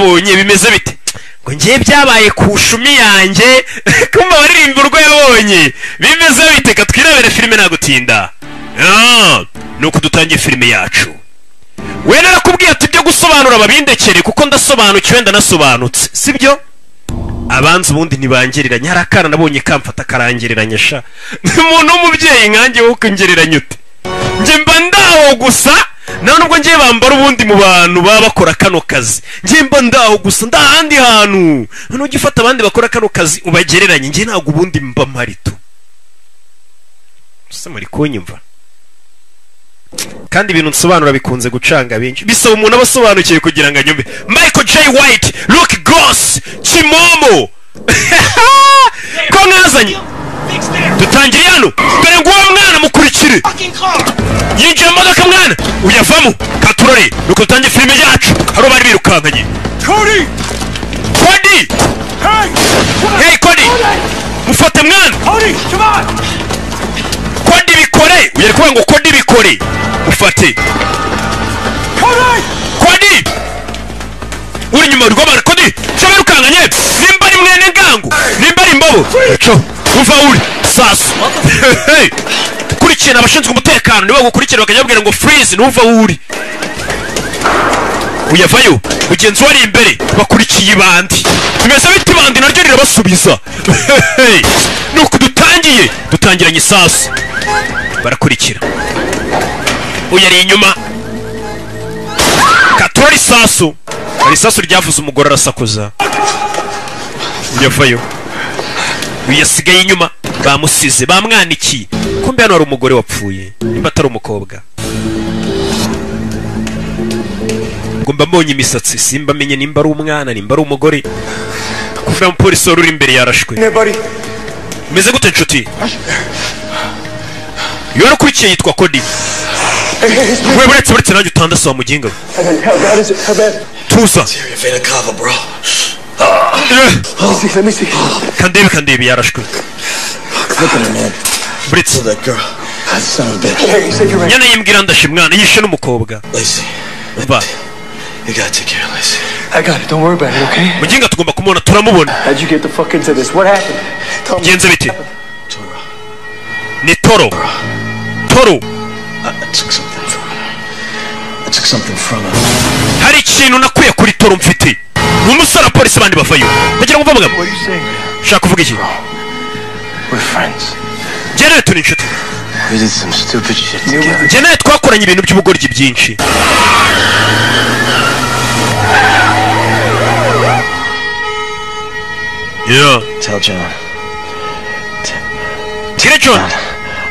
yabonye bimeze bite ngo ngiye byabaye ku shumi yanjye kumva baririmba urwo yabonye bimeze bite katwirebere filime nagutinda nuko dutangiye filime yacu we narakubwiye ati byo gusobanura babindekere kuko ndasobanukiwe ndanasobanutse sibyo abanza ubundi ntibangereranya hari akana nabonye kamfata karangereranya sha umuntu w'umubyeyi nkanjye wo kungereranya ute njye mba ndaho gusa nta nubwo ngiye bambara ubundi mu bantu baba bakora kano kazi ngiye mba ndaho gusa ndahandi hantu nujya ufata abandi bakora kano kazi ubagereranye ngiye ntabwo ubundi mba marito gusa muri kunyumva kandi ibintu nsobanura bikunze gucanga benshi bisaba umuntu abasobanukiye kugira ngo anyumve Michael J. White Luke Goss Kimomo ko mwazanye dutangiye hano dore ngo uwo mwana mukurikire yinjiye mu modoka mwana uyavamo katurore nuko dutangiye filime yacu haro bari birukankanye Cody hey Cody mufate mwana Cody bikore uyari kuvuga ngo Cody bikore ufate Cody uri nyuma urwobara Cody cyo birukankanye nimba ari mwene ngangu nimba ari imbobo cyo uva uri sasu kurikirana abashinzwe umutekano nibo gukurikira bakajya ngo freeze nuva uri uyavayo mugenzi wari imbere bakurikiye ibandi bimeze biti bandi naryo rirabasubiza nuko dutangiranye sasu barakurikira uyari inyuma katori sasu ari sasu ryavuze umugore arasakuza uyavayo uyasigaye inyuma bamusize bamwanikiye kumbe hano hari umugore wapfuye nimba atari umukobwa ngo mbambonye imisatsi simba amenye nimba ari umwana nimba ari umugore kuva umupolisi wari uri imbere yarashwe meze gute nshuti iyo nakurikiye yitwa Cody we buretse nanjye utandase wa muginga tuza kandebe yarashwe buretse nyana yimbwira ndashe mwana yishe n'umukobwa mva You gotta take care of Lacey. I got it. Don't worry about it, okay? Muginga tugomba kumubona turamubona. How'd you get the fuck into this? What happened? Genze biti. Toro. Ni Toro. Toro. I took something from her. Hari ikintu nakuye kuri Toro mfite. Umusara polisi bandi bafayo. Bagira ngo bavuga. What are you saying? Shaka kuvuga iki? We're friends. Jere turi inshuti. We did some stupid shit together. Jene twakoranye ibintu by'ubugoryi byinshi. Yeah. Tell John. Tell John.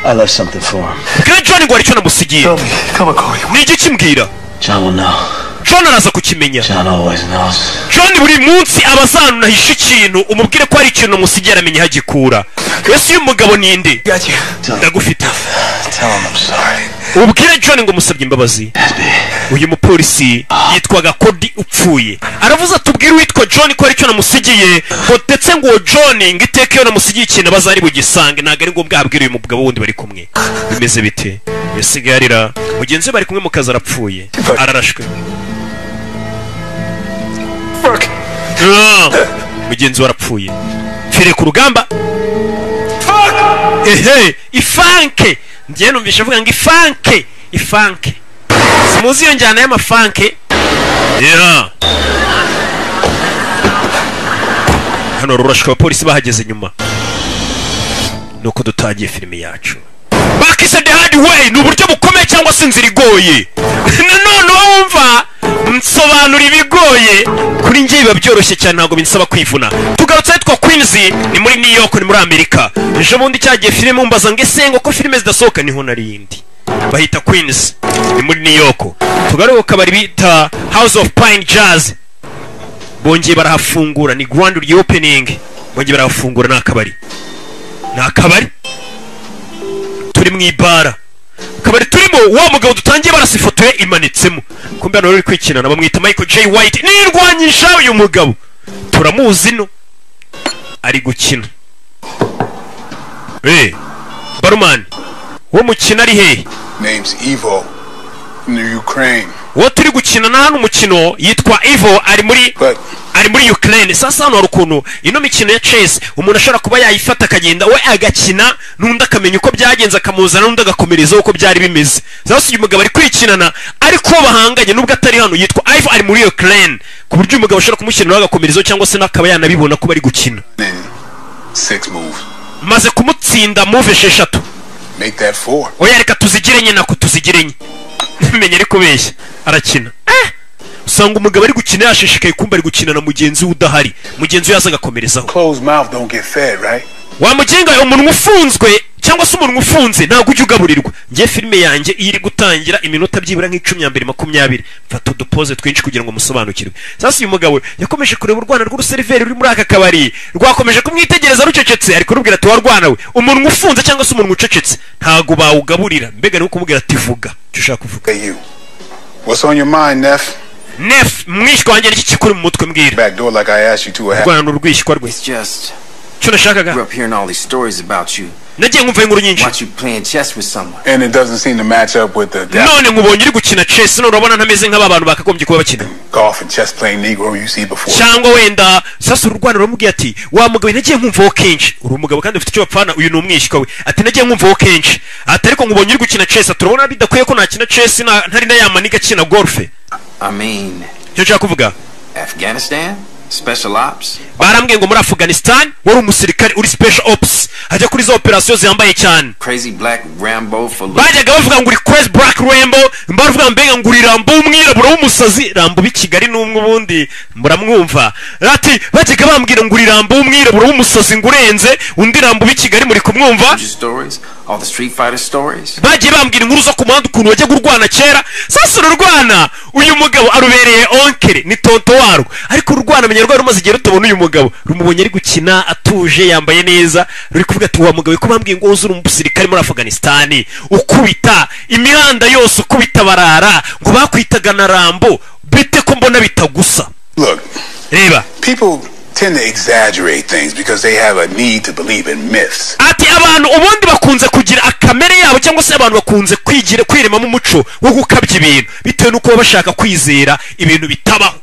I left something for him. Tell John ngo aricyo namusigiye. Tell me. Come on, Cody. Ni iki kimbwira? John will know. John araza kukimenya. John always knows. John buri munsi abazanu nahisha ikintu umubwire ko ari ikintu musigera amenye hagikura. Ese uyu mugabo ninde? Ndagufite. Tell him I'm sorry. Ubwire John ngo musabye imbabazi. Uyu mupolisi yitwaga Cody upfuye. Aravuze atubwire witwa John ko ari cyo namusigiye. Ndetse ngo John ngiteke yo namusigiye ikintu bazari bugisange naga ari ngombwa abwire uyu mugabo wundi bari kumwe. Bimeze bite? Yasigaye arira. Mugenzi bari kumwe mu kazi arapfuye. Ararashwe. Fuck. Mugenzi warapfuye. Fire ku rugamba. Fuck. Ifanke. Ndiye numvisha avuga ngo ifanke. Simuzi iyo njyana y'amafanke. Yeah. Hano rurashwe abapolisi bahageze nyuma. Nuko dutagiye filime yacu. Back is the hard way. Ni uburyo bukomeye cyangwa se inzira igoye. Nanone wumva nsobanura ibigoye kuri njye biba byoroshye cyane ntabwo binsaba kwivuna. Tugarutse yitwa Queens ni muri New York ni muri Amerika. Ejo bundi cyagiye filime umbaza ngo esengo ko filime zidasohoka niho narindi. Bahita Queens ni muri New York. Tugaruka bari bita House of Pine Jazz. Bongeye barahafungura ni grand reopening. Bongeye barahafungura n'akabari. N'akabari turi mu ibara. Kabari turimo wa mugabo dutangiye barasifotoye imanitsemo. Kumbe hano ruri kwikinana bamwita Michael J. White. Nirwanyisha uyu mugabo. Turamuzi no. Ari gukina. Baruman. Wo mukina ari he? Name's Evo. From the Ukraine. uwo turi gukina na hano umukino yitwa Ivo ari muri Ukraine. Sasa hano hari ukuntu ino mikino ya chess umuntu ashobora kuba yayifata akagenda we agakina n'undi akamenya uko byagenze akamuzana n'undi agakomereza uko byari bimeze. Sasa uyu mugabo ari kwikinana ariko bahanganye nubwo atari hano yitwa Ivo ari muri Ukraine ku buryo umugabo ashobora kumushyira agakomereza cyangwa se nakaba yanabibona ko bari gukina. 6 moves. Maze kumutsinda move 6. Make that 4. Oya reka tuzigirenye nako tuzigirenye. Menye ari kubeshya arakina. Usanga umugabo ari gukina yashishikaye kumba ari gukina na mugenzi udahari. Mugenzi yaza agakomerezaho. Closed mouth don't get fed, right? Wa mugenga umuntu ufunzwe cyangwa se umuntu ufunze ntago ujya ugaburirwa. Ngiye filime yanjye iri gutangira iminota byibura nk'icumi ya mbere 20 mfata udupose twinshi kugira ngo musobanukirwe. Sasa uyu mugabo yakomeje kureba urwana rw'uruseriveri ruri muri aka kabari rwakomeje kumwitegereza rucecetse ariko rubwira ati warwana we umuntu ufunze cyangwa se umuntu ucecetse ntago bawugaburira mbega ni kumubwira ati vuga cyo ushaka kuvuga. What's on your mind, Nef mwishwa wanjye n'iki kikuri mu mutwe mbwira. Back door like I asked you to. Rwana urwishwa rwe. Cyo nashakaga. Grew up hearing all these stories about you. Nagiye nkumva inkuru nyinshi. Watch you playing chess with someone. And it doesn't seem to match up with the none nkubonye uri gukina chess none urabona ntameze nk'aba bantu bakagombye kuba bakina golf and chess playing negro you see before. Cyangwa wenda sasa urwana rumubwiye ati wa mugabo nagiye nkumva kenshi uri umugabo kandi ufite icyo bapfana uyu ni umwishywa we ati nagiye nkumva kenshi ati ariko nkubonye uri gukina chess turabona bidakwiye ko nakina chess ntari na yamaniga kina golf. I mean cyo nshaka kuvuga Afghanistan special ops. Barambwiye ngo muri Afghanistan wari umusirikare uri special ops ajya kuri zo operation ziyambaye cyane. Crazy Black Rambo for bajyaga bavuga ngo uri Crazy Black Rambo mbavuga mbenga ngo uri Rambo umwirabura w'umusazi Rambo b'Kigali n'umwe ubundi muramwumva ati bajyaga bambwira ngo uri Rambo umwirabura w'umusazi ngurenze undi Rambo b'Kigali muri kumwumva all the Street Fighter stories. Bagiye bambwira inkuru zo kumanda ukuntu wajya gurwana kera sasa urwana uyu mugabo arubereye onkere ni tonto warwo ariko urwana menyerwa rumaze igihe rutubona uyu mugabo rumubonye ari gukina atuje yambaye neza ruri kuvuga ati wa mugabo ko bambwiye ngo uzuri umusirikare muri Afghanistan ukubita imihanda yose ukubita barara ngo bakwitaga na Rambo bite ko mbona bitagusa. Look, reba people tend to exaggerate things because they have a need to believe in myths. Ati abantu ubundi bakunze kugira akamere yabo cyangwa se abantu bakunze kwirema mu muco wo gukabya ibintu bitewe nuko bashaka kwizera ibintu bitabaho.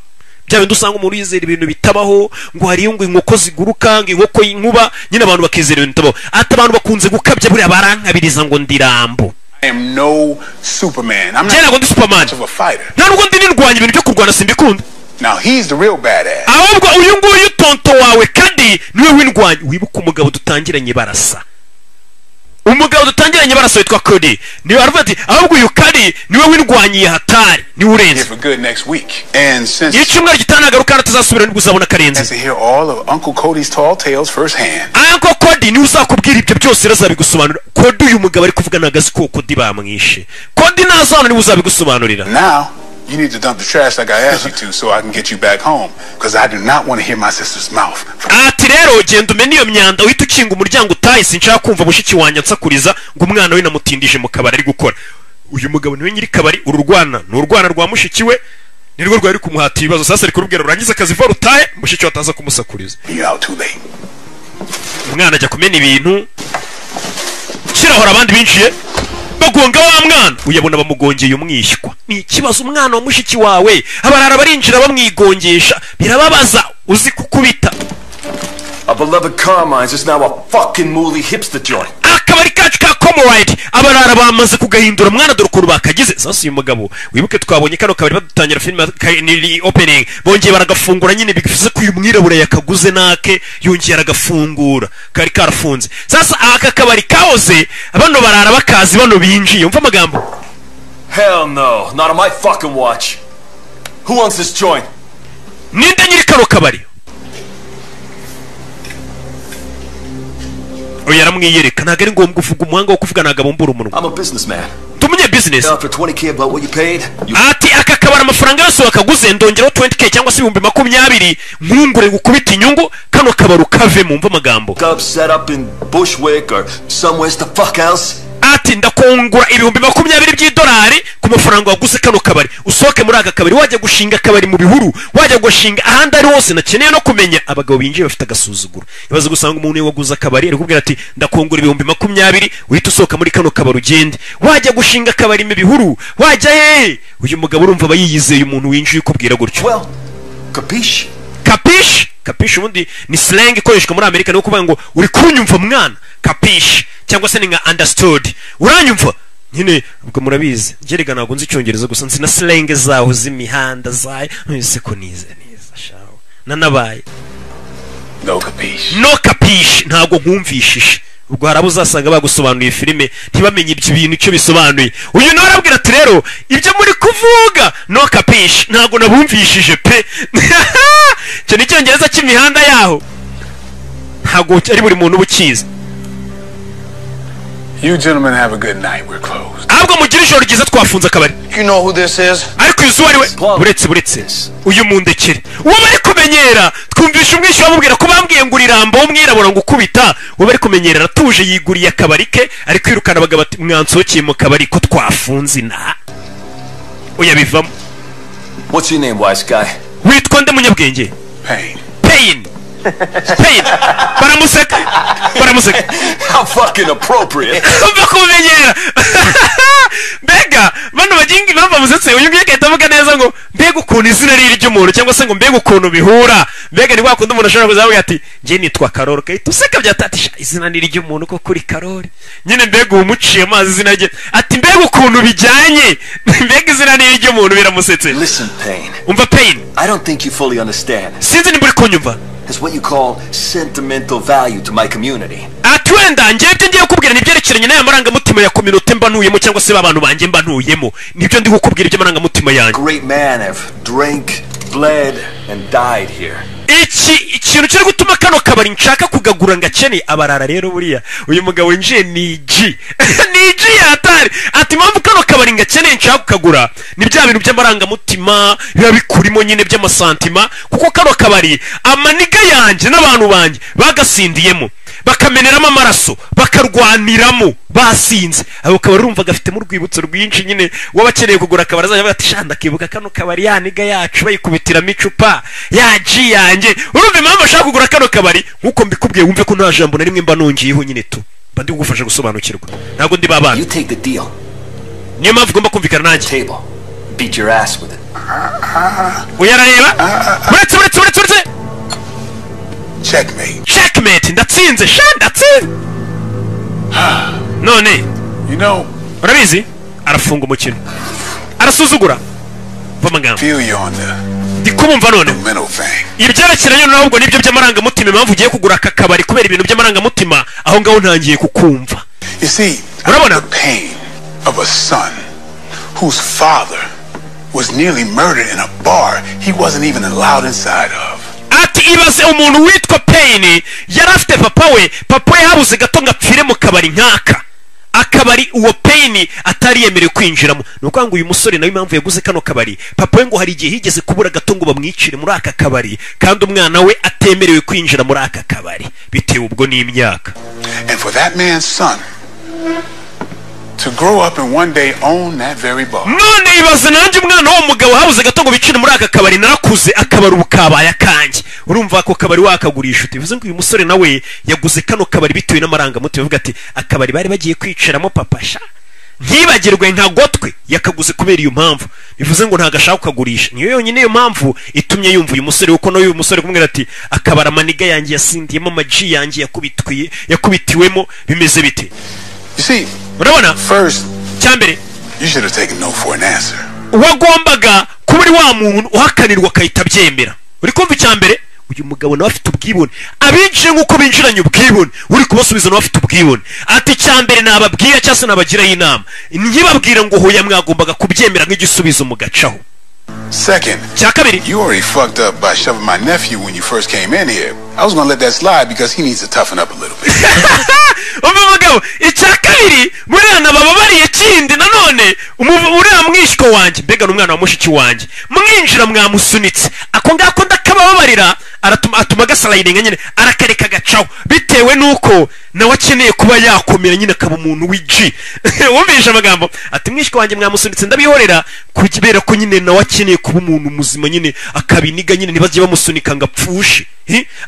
Byawe ndusanga umuntu yizera ibintu bitabaho ngo hari ngo inkoko ziguruka ngo inkoko y'inkuba nyine abantu bakizera ibintu bitabaho. Ati abantu bakunze gukabya buri barankabiriza ngo ndi Rambo. I am no Superman. I'm not Superman. Of a fighter. Nta nubwo ndi nirwanya ibintu byo kurwana simbikunda. Now he's the real badass. Ahubwo uyu nguyu tonto wawe kandi niwe windwanya wibuka umugabo dutangiranye barasa. Umugabo dutangiranye barasa witwa Cody. Niwe aruvati ahubwo uyu Cody niwe windwanyiye hatari ni urenze. For good next week. And since icyumweru gitanagaruka natazasubira n'ubuzabona karenze. To hear all of Uncle Cody's tall tales firsthand. Uncle Cody ni uzakubwira ibyo byose razabigusobanura. Cody uyu mugabo ari kuvuga nagazi ko Cody bamwishe. Cody nazana ni uzabigusobanurira. Now you need to dump the trash like I asked you to so I can get you back home because I do not want to hear my sister's mouth. Ati rero genda umene iyo myanda uhita ukinga umuryango utaye sinshaka kumva mushiki wanjye ansakuriza ngo umwana we namutindije mu kabari ari gukora. Uyu mugabo niwe nyiri kabari ururwana n'urwana rwa mushiki we nirwo rwari kumuhata ibibazo sasa ari kurubwira urangiza akazi va rutaye mushiki wataza kumusakuriza. Umwana ajya kumena ibintu kirahora abandi binjiye bagonga wa mwana uyabona bamugongeye umwishywa. Ni ikibazo umwana wa mushiki wawe abarara barinjira bamwigongesha birababaza uzi kukubita. A beloved Carmine's is now a fucking mooley hipster joint. Akabari kacu ka Comrade abarara bamaze kugahindura mwana dore ukuntu bakagize. Sasa uyu mugabo wibuke twabonye kano kabari badutangira filime ni opening bongeye baragafungura nyine bigize ko uyu mwirabura yakaguze nake yongera agafungura kari karafunze. Sasa aka kabari kaoze abano barara bakazi bano binjiye umva amagambo. Hell no, not on my fucking watch. Who wants this joint? Ninde nyiri kano kabari? Yaramwiyereka ntago ari ngombwa uvuga umuhanga wo kuvuga ntago abumbura umunwa. I'm a businessman. Tumunye business. After 20k about what you paid. Ati aka kabara amafaranga yose wakaguze ndongeraho 20k cyangwa se 20,000 nkungure gukubita inyungu kano kabaru kave mu mva amagambo. Set up in Bushwick or somewhere the fuck else. ati ndakongura ibihumbi 20 by'idolari ku mafaranga waguze kano kabari usohoke muri aka kabari wajya gushinga akabari mu bihuru wajya gushinga ahandi ari hose nakeneye no kumenya abagabo binjiye bafite agasuzuguro ibaze gusanga umuntu waguze akabari ari kubwira ati ndakongura ibihumbi 20 uhita usohoka muri kano kabari ugende wajya gushinga akabari mu bihuru wajya he uyu mugabo urumva bayiyizeye umuntu winjiye ukubwira gutyo Well, capiche? Capiche ubundi ni slang ikoreshwa muri Amerika no kuvuga ngo uri kunyumva mwana capiche cyangwa se ni nka understood uranyumva nyine ubwo murabizi ngerega ntabwo nzi icyongereza gusa nzi na slang zaho z'imihanda zayo nese ko nize neza shaho nanabaye no capiche ntabwo nkumvishije ubwo harabo uzasanga bagusobanuye filime ntibamenye ibyo bintu icyo bisobanuye uyu nawe arabwira ati rero ibyo muri kuvuga no capiche ntabwo nabumvishije pe cyo ni icyongereza cy'imihanda yaho ntabwo ari buri muntu ubukizi. You gentlemen have a good night. We're closed. Ahubwo mugira ijoro ryiza twafunze akabari. You know who this is? Ariko yuzuwe ari we buretse uyu mundekere uwo bari kumenyera twumvisha umwishywa bamubwira ko bambwiye ngo urirambo umwirabura ngo ukubita uwo bari kumenyera atuje yiguriye akabari ke ari kwirukana abagabo ati mwansohokeye mu kabari ko twafunze ina oya bivamo. What's your name, wise guy? Witwa nde munyabwenge? Pain. Baramuseka. How fucking appropriate. Umva kumenyera. Mbega bano bagingi bava musetse uyu ngiye kahita avuga neza ngo mbega ukuntu izina riri ry'umuntu cyangwa se ngo mbega ukuntu bihura mbega ni wakunda umuntu ashobora kuzavuga ati ngiye nitwa Karori kahita useka byatatisha izina ni ry'umuntu ko kuri Karori nyine mbega umuciye amazi izina rye ati mbega ukuntu bijyanye mbega izina ni ry'umuntu biramusetse. Listen, Pain. Umva Pain. I don't think you fully understand. Sinzi ni muri kunyumva. It's what you call sentimental value to my community. Atwenda ngiye kukubwira nibyerekeranye n'aya marangamutima ya community mba ntuyemo cyangwa se abantu banjye mba ntuyemo nibyo ndi kukubwira ibyo marangamutima yanjye. Great man have drank, bled and died here. Ikintu kiri gutuma kano kabari nshaka kugagura ngakene abarara rero buriya uyu mugabo winjiye ni G yatari ati mpamvu kano kabari ngakene nshaka kugagura ni bya bintu by'amarangamutima biba bikurimo nyine by'amasantima kuko kano kabari amaniga yanjye n'abantu banjye bagasindiyemo bakameneramo amaraso bakarwaniramo basinze abo kabari urumva gafitemo urwibutso rwinshi nyine wabakeneye kugura akabari azajya bati shanda kibuka kano kabari yaniga yacu bayikubitiramo icupa ya G yanjye urumva impamvu ashaka kugura kano kabari nkuko mbikubwiye wumve ko nta jambo na rimwe mba nongiyeho nyine tu mba ndi kugufasha gusobanukirwa ntabwo ndi babana. You take the deal. Niyo mpamvu ugomba kumvikana nanjye. Table. Beat your ass with it. Uyarareba uretse checkmate ndatsinze none you know urabizi arafunga umukino arasuzugura vamagambo feel you on the ndikubumva none ibyerekeranye n'ahubwo nibyo by'amarangamutima impamvu ugiye kugura aka kabari kubera ibintu by'amarangamutima aho ngaho ntangiye kukumva. You see, urabona the pain of a son whose father was nearly murdered in a bar he wasn't even allowed inside of. Ati ibaze umuntu witwa Pain yari afite papa we habuze gato ngapfire mu kabari nkaka akabari uwo Pain atari yemerewe kwinjiramo nuko ngo uyu musore nawe impamvu yaguze kano kabari papa we ngo hari igihe higeze kubura gato ngo bamwicire muri aka kabari kandi umwana we atemerewe kwinjira muri aka kabari bitewe ubwo n'imyaka. And for that man's son to grow up and one day own that very bar. None ibaze nanjye umwana wo mugabo habuze gato ngo bicire muri aka kabari narakuze akabari ubukabaye akanjye urumva ko kabari wakagurisha utivuze ngo uyu musore nawe yaguze kano kabari bitewe n'amarangamutima avuga ati akabari bari bagiye kwicaramo papa sha ntibagirwe nka gotwe yakaguze kubera iyo mpamvu bivuze ngo ntago ashaka kukagurisha niyo yonyine iyo mpamvu itumye yumva uyu musore uko n'uyu musore kumwira ati akabara amaniga yanjye yasindiyemo amaji yanjye yakubitiwemo bimeze bite. You see, urabona first cyambere you should have taken no for an answer. Wagombaga kuba uri wa muntu uhakanirwa akahita byemera uri kumva icyambere uyu mugabo nawe afite ubwibone abinjire nk'uko binjiranye ubwibone uri kubasubiza nawe afite ubwibone ati cyambere nababwira cyangwa se nabagiraho inama ntibabwira ngo hoya mwagombaga kubyemera nk'igisubizo mugacaho. Second, you already fucked up by shoving my nephew when you first came in here. I was gonna let that slide because he needs to toughen up a little bit. Umugabo icyakabiri murana bababariye kindi nanone uriya mwishiko wanjye mbega n'umwana wa mushiki wanjye mwinjira mwamusunitse ako ngako ndakababarira atuma gasalayidinga nyine arakareka gacaho bitewe nuko nawe akeneye kuba yakomera nyine akaba umuntu w'igi wumvisha amagambo ati mwishwe wanjye mwamusunitse ndabihorera kubera ko nyine nawe akeneye kuba umuntu muzima nyine akabiniga nyine ntibajye bamusunika ngo apfushe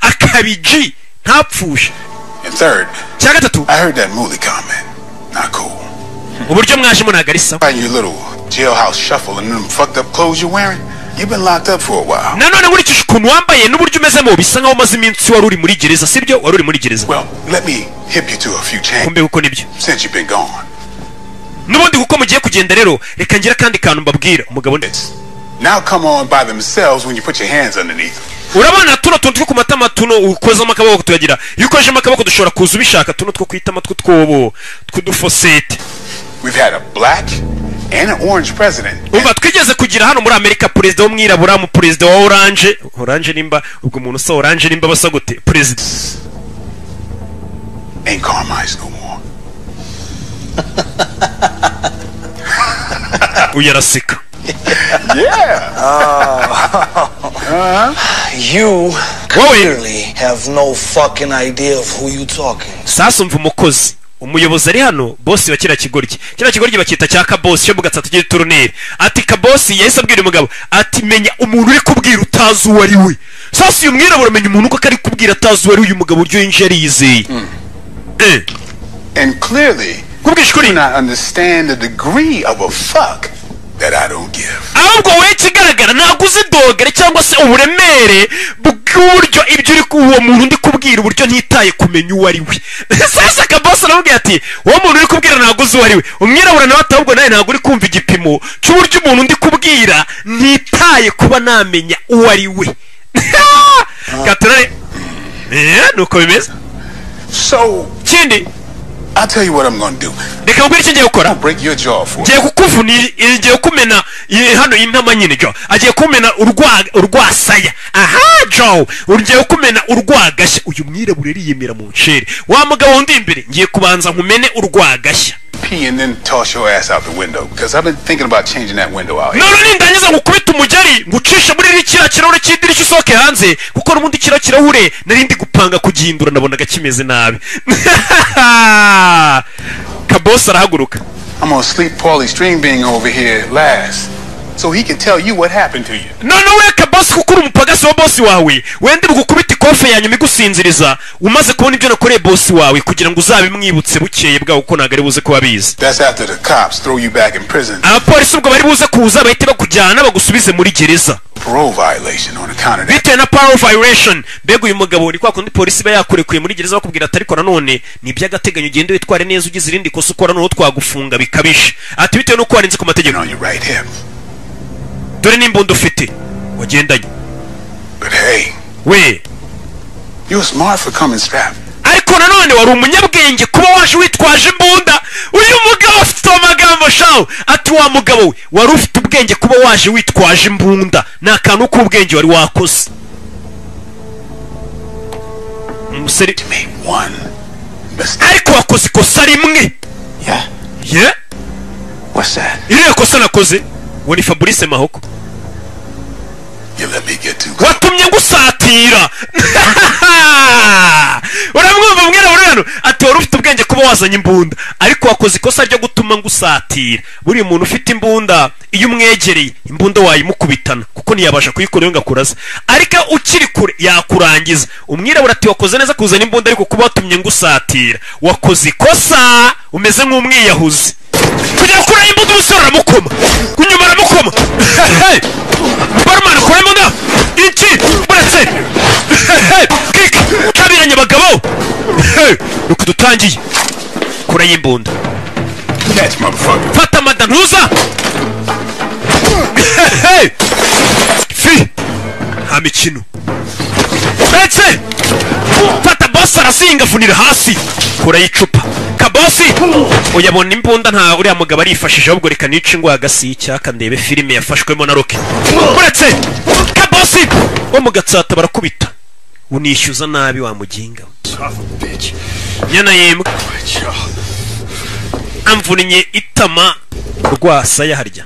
akabigi ntapfushe. cya gatatu I heard that Mooley comment. Not cool. uburyo mwajemo ntabwo ari sawa. Your little jailhouse shuffle and them fucked up clothes you're wearing. You've been locked up for a while. nanone nkurikije ukuntu wambaye n'uburyo umezemo bisa nkaho umaze iminsi wari uri muri gereza sibyo wari uri muri gereza. Well, let me hip you to a few changes. kumbe kuko nibyo Since you've been gone. n'ubundi kuko mugiye kugenda rero reka ngira kandi kantu mbabwira umugabo Now come on by themselves when you put your hands underneath. urabona tuno tuntu two ku matama tuno ukozamo akaboko tuyagira iyo ukojemo akaboko dushobora kuza ubishaka tuno two kwitama tw'utwobo tw'udufosete. We've had a black and an orange president. umva twigeze kugira hano muri Amerika perezida w'umwirabura mu perezida wa orange nimba ubwo umuntu usa orange nimba basa gute perezida Ain't Carmine's no more. uyarasika. You clearly have no fucking idea of who you talking. sasa umva umukozi umuyobozi ari hano bosi wa kiriya kigoryi bakita cya kabosi cyo mugatsa tugiye turunere ati kabosi yahise abwira umugabo ati menya umuntu uri kubwira utazi uwo ari we. sasa uyu mwirabura menya umuntu uko ari kubwira atazi uwo ari uyu mugabo uryo yinjiye yizeye. And clearly kubwisha ukuri do not understand the degree of a fuck that I don't give. ahubwo wowe kigaragara ntabwo uzi dogere cyangwa se uburemere bw'uburyo ibyo uri uwo muntu ndi kubwira uburyo ntitaye kumenya uwo ari we. sasa kabosi aramubwira ati uwo muntu uri kubwira ntabwo uzi uwo ari we. umwirabura nawe ahubwo nawe ntabwo uri kumva igipimo cy'uburyo umuntu ndi kubwira ntitaye kuba namenya uwo ari we. gaturare nuko bimeze. So kindi I'll tell you what I'm gonna do. reka mbwira icyo ngiye gukora Break your jaw for ngiye it. kukuvunira ngiye kumena hano intama nyine jo agiye kumena urwasaya. aha jo ngiye kumena urwagashya uyu mwirabure riyemera mu ncere wa mugabo wundi imbere ngiye kubanza nkumene urwagashya. Pee and then toss your ass out the window because I've been thinking about changing that window out here. none nindangiza ngukubita umugeri ngucisha muri kiriya kirahure cy'idirishya usohoke hanze kuko n'ubundi kiriya kirahure nari ndi gupanga kugihindura nabonaga kimeze nabi. kabosi arahaguruka. I'm gonna sleep Paulie String Bean over here last so he can tell you what happened to you. none we kabosi kuko uri umupagasi wa bosi wawe wenda bugukubita ikofe ya nyuma igusinziriza umaze kubona ibyo nakoreye bosi wawe kugira ngo uzabimwibutse bukeye bwawe kuko ntabwo ari buze kuba bizi. That's after the cops throw you back in prison. abapolisi ubwo bari buze kuza bahite bakujyana bagusubize muri gereza Parole violation on account of that. bitewe na parole violation. mbega uyu mugabo ni kwa kundi polisi iba yakurekuye muri gereza bakubwira ati ariko nanone ni iby'agateganyo ugende witware neza ugize irindi kosa ukora noneho twagufunga bikabije. ati bitewe n'uko warenze ku mategeko On your right hip. dore n'imbunda ufite wagendanye But hey, we you're smart for coming strapped. ariko nanone wari umunyabwenge kuba waje witwaje imbunda. uyu mugabo afite amagambo shaho ati wa mugabo we wari ufite ubwenge kuba waje witwaje imbunda ni akantu k'ubwenge wari wakoze. umusore Make one mistake. ariko wakoze ikosa rimwe. Yeah? What's that? iriya kosa nakoze we ni Fabrice Mahoko You let me get too close. watumye ngusatira. uramwumva mwirabura hano ati wari ufite ubwenge kuba wazanye imbunda ariko wakoze ikosa ryo gutuma ngusatira. buriya umuntu ufite imbunda iyo umwegereye imbunda wayimukubitana kuko ntiyabasha kuyikora ngo akuraze ariko ukiri kure yakurangiza. umwirabura ati wakoze neza kuzana imbunda ariko kuba watumye ngusatira wakoze ikosa umeze nk'umwiyahuzi. kujya kuraho imbunda umusore aramukoma kunyuma aramukoma. barumana kuraho imbunda iki buretse kiki kabiranye abagabo nuko dutangiye kuraho imbunda. Catch, motherfucker. fata amada ntuza fi nta mikino ndetse fata bosi arazinga afunira hasi kuraho icupa. kabosi uyabona imbunda nta uriya mugabo arifashije ahubwo reka nice ngo agasi icyaka ndebe filime yafashwemo na Rocky. uretse kabosi wo mu gatsata barakubita unishyuza nabi wa muginga nyana yembwa amvunnye itama rwasaya harya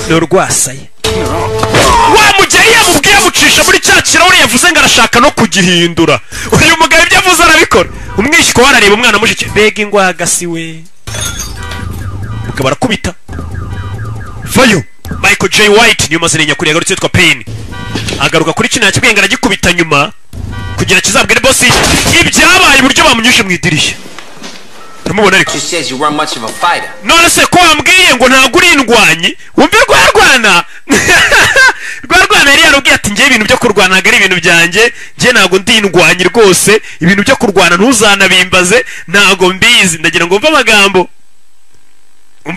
ni urwasaye wa mugeri yamubwiye amucisha muri cya kirahure yavuze ngo agashaka no kugihindura. Uyu mugabo ibyo avuze arabikora. Umwishyiko warareba umwana mushike bega ingwagasi we. Mugabo arakubita. Vayo Michael J White niyo mazina nyakuri yagarutse yitwa Pain. Agaruka kuri kino yakibwenga aragikubita nyuma kugira kizabwire boss ibyabaye buryo bamunyushe mu idirishya. Mubona ariko none se ko wambwiye ngo ntabwo uri indwanyi wumve rwarwana rwarwana yari yarubwiye ati ngiye ibintu byo kurwana ntabwo ari ibintu byanjye ngiye ntabwo ndi indwanyi rwose ibintu byo kurwana ntuzanabimbaze ntabwo mbizi ndagira ngo umve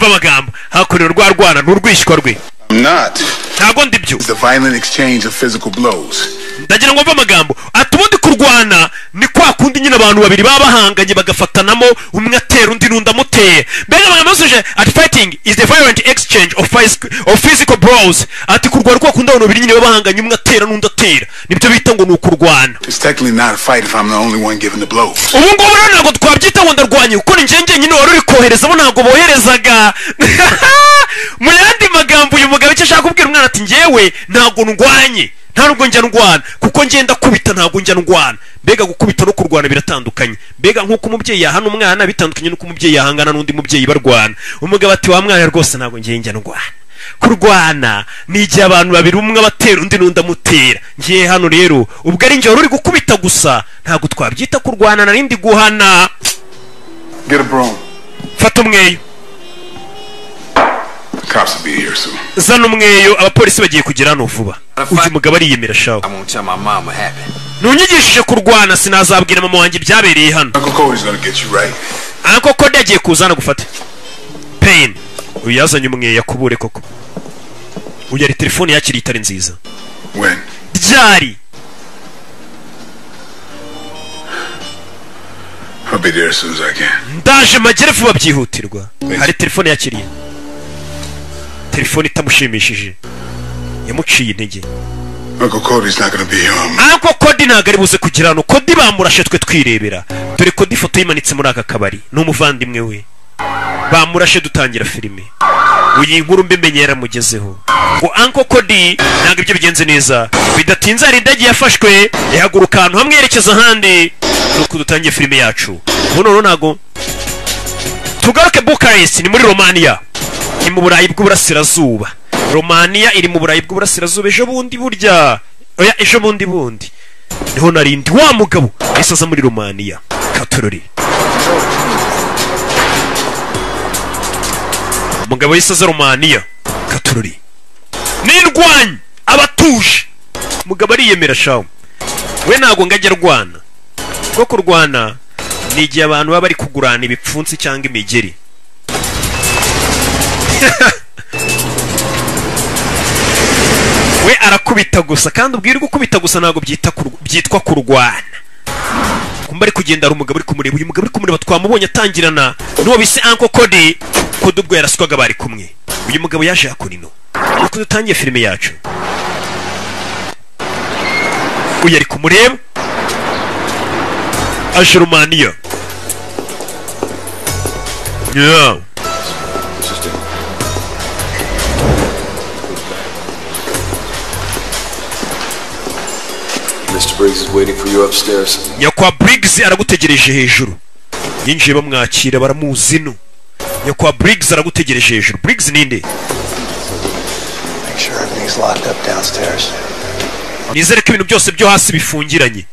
amagambo hakurira rwarwana n'urwishywa rwe ntabwo ndi byo ndagira ngo mve amagambo ati ubundi kurwana ni kwa kundi nyine abantu babiri baba bahanganye bagafatanamo umwe atera undi n'undi amuteye mbega amagambo yasuje ati fighting is the violent exchange of physical blows ati kurwana kwa kundi abantu babiri nyine baba bahanganye umwe atera n'undi atera nibyo bita ngo ni ukurwana ubu ngubu rero ntabwo twabyita ngo ndarwanye kuko ni njye nyine wari uri kohereza bo ntabwo boherezaga mu yandi magambo uyu mugabo icyo ashaka kubwira umwana ati njyewe ntabwo ndwanye nta nubwo njya ndwana kuko ngenda kubita ntabwo njya ndwana mbega gukubita no kurwana biratandukanye mbega nk'uko umubyeyi yahana umwana bitandukanye n'uko umubyeyi yahangana n'undi mubyeyi barwana umugabo ati wa mwana rwose ntabwo ngiye njya ndwana kurwana ni igihe abantu babiri umwe batera undi n'undi amutera ngiye hano rero ubwo ari njye wari uri gukubita gusa ntabwo twabyita kurwana narindi guhana fata umweyo zana umweyo abapolisi bagiye kugera hano vuba uyu mugabo ariyemera shaho ntunyigishije kurwana sinazabwira mama wanjye ibyabereye hano Uncle Cody agiye kuzana gufata Pain uyu yazanye umweyo akubure koko uyu ari telefone yakiri itari nziza ryari ndaje magere vuba byihutirwa hari telefone yakiriye telefone itamushimishije yamuciye intege Uncle Cody ntabwo ari buze kugira hano Cody bamurashe twe twirebera dore Cody ifoto yimanitse muri aka kabari ni umuvandimwe we bamurashe dutangira filime uyu inkuru mbimenye yaramugezeho ngo Uncle Cody ntabwo ibyo bigenze neza bidatinze hari indege yafashwe ihaguruka ahantu hamwe yerekeza ahandi nuko dutangiye filime yacu ubu ntabwo tugaruke Bucharest ni muri Romania ni mu Burayi bw'Uburasirazuba Romania iri mu Burayi bw'Uburasirazuba ejo bundi burya oya ejo bundi niho narindi wa mugabo isaza muri Romania Katorori umugabo yisaza Romania Katorori n'indwanyi abatuje umugabo ariyemera shawo we ntago ngajya rwana kuko kurwana ni igihe abantu baba bari kugurana ibipfunsi cyangwa imigeri we arakubita gusa kandi ubwira gukubita gusa ntabwo byitwa kurwana kumba ari kugenda ari umugabo uri kumureba uyu mugabo uri kumureba twamubonye atangirana n'uwo bise Uncle Cody Cody ubwo yaraswaga bari kumwe uyu mugabo yaje hakunino nuko dutangiye filime yacu uyu ari kumureba aje Romania yeah. Mr. Briggs is waiting for you upstairs. Nyakwa Briggs aragutegereje hejuru. Yinjiye bamwakira baramuzi no. Nyakwa Briggs aragutegereje hejuru. Briggs ninde? Make sure everything's locked up downstairs. Nizere ko ibintu byose byo hasi bifungiranye.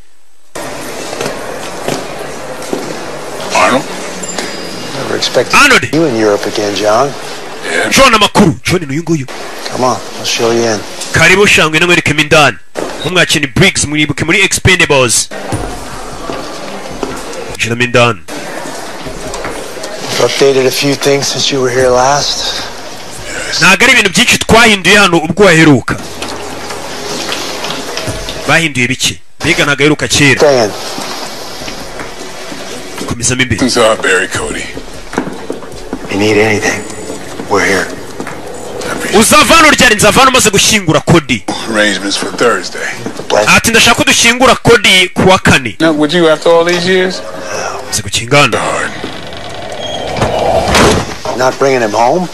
Arnold? Never expected you in Europe again, John. Yeah. John amakuru. John n'uyu nguyu. Come on, I'll show you in. Karibu shangwe namwereke mindani. Umwakini Briggs muribuke muri Expendables. Jina mindani. Updated a few things since you were here last. Ntabwo ari ibintu byinshi twahinduye hano ubwo waheruka. Bahinduye biki? Mbega ntabwo aheruka kera. Komezamo imbere. Things are Barry Cody. You need anything? We're here. Uzavano ryari nzavano maze gushyingura Cody. Arrangements for Thursday. Ati ndashaka ko dushyingura Cody kuwa kane. Now would you after all these years? Maze gukingana. Not bringing him home?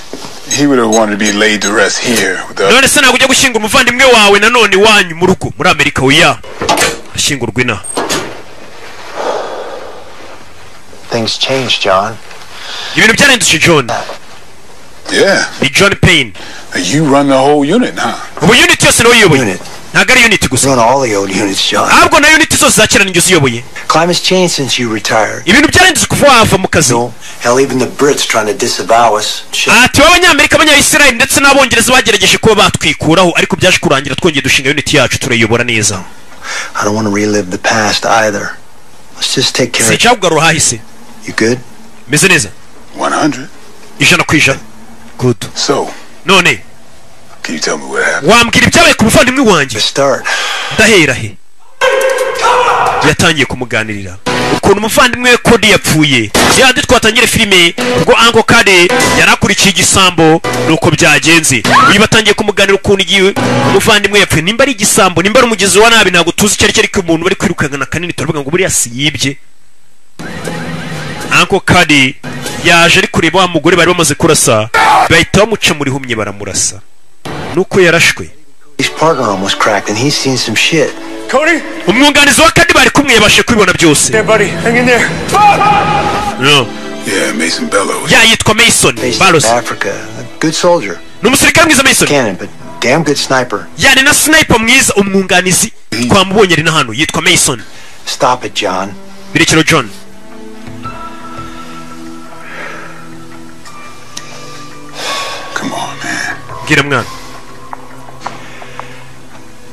He would have wanted to be laid to rest here with us. None se ntabwo ujya gushyingura umuvandimwe wawe nanone wanyu mu rugo muri Amerika oya. ashyingurwa inaha. Things changed, John. Ibintu byarindutse John. Yeah. Ni John Payne. You run the whole unit, huh? Ubu unit yose niwe uyoboye. Unit. Ntabwo ari unit gusa. Run all the old units, John. Ahubwo na unit zose zakira ninjye uziyoboye. Climate's changed since you retired. Ibintu byarindutse kuva wava mu kazi. No, hell, even the Brits trying to disavow us. Ati w'abanyamerika abanyayisirayeli ndetse n'abongereza bagerageje kuba batwikuraho ariko byaje kurangira twongeye dushinga unit yacu turayobora neza. I don't want to relive the past either. Let's just take care of it. Sinshaka kugarura hahise. You good? Meze neza. 100. 100%. Good. So, none can you tell me what happened? wambwira ibyabaye ku muvandimwe wanjye? Start. Ndahera he? Yatangiye kumuganirira ukuntu umuvandimwe we Cody yapfuye. Yandi twatangire filime ubwo Uncle Cody yarakurikiye igisambo nuko byagenze. Uyu batangiye kumuganira ukuntu igiye umuvandimwe yapfuye. Nimba ari igisambo, nimba ari umugizi wa nabi ntabwo tuzi icyo ariko umuntu bari kwirukana kanini turavuga ngo buriya si yibye. Uncle Cody yaje ari kureba wa mugore bari bamaze kurasa bahita bamuca muri humye baramurasa nuko yarashwe. His partner almost cracked and he's seen some shit. Cody? Umwunganizi wa Cody bari kumwe yabashe kubibona byose. There, buddy. Hang in there. No. Yeah, Mason Bellows. Ya yitwa Mason Based Bellows. in Africa. A good soldier. N'umusirikare mwiza Mason. Cannon, but damn good sniper. Yani na sniper mwiza. Umwunganizi twamubonye ari na hano yitwa Mason. Stop it, John. Birekero John. Come on, man. Gira mwana.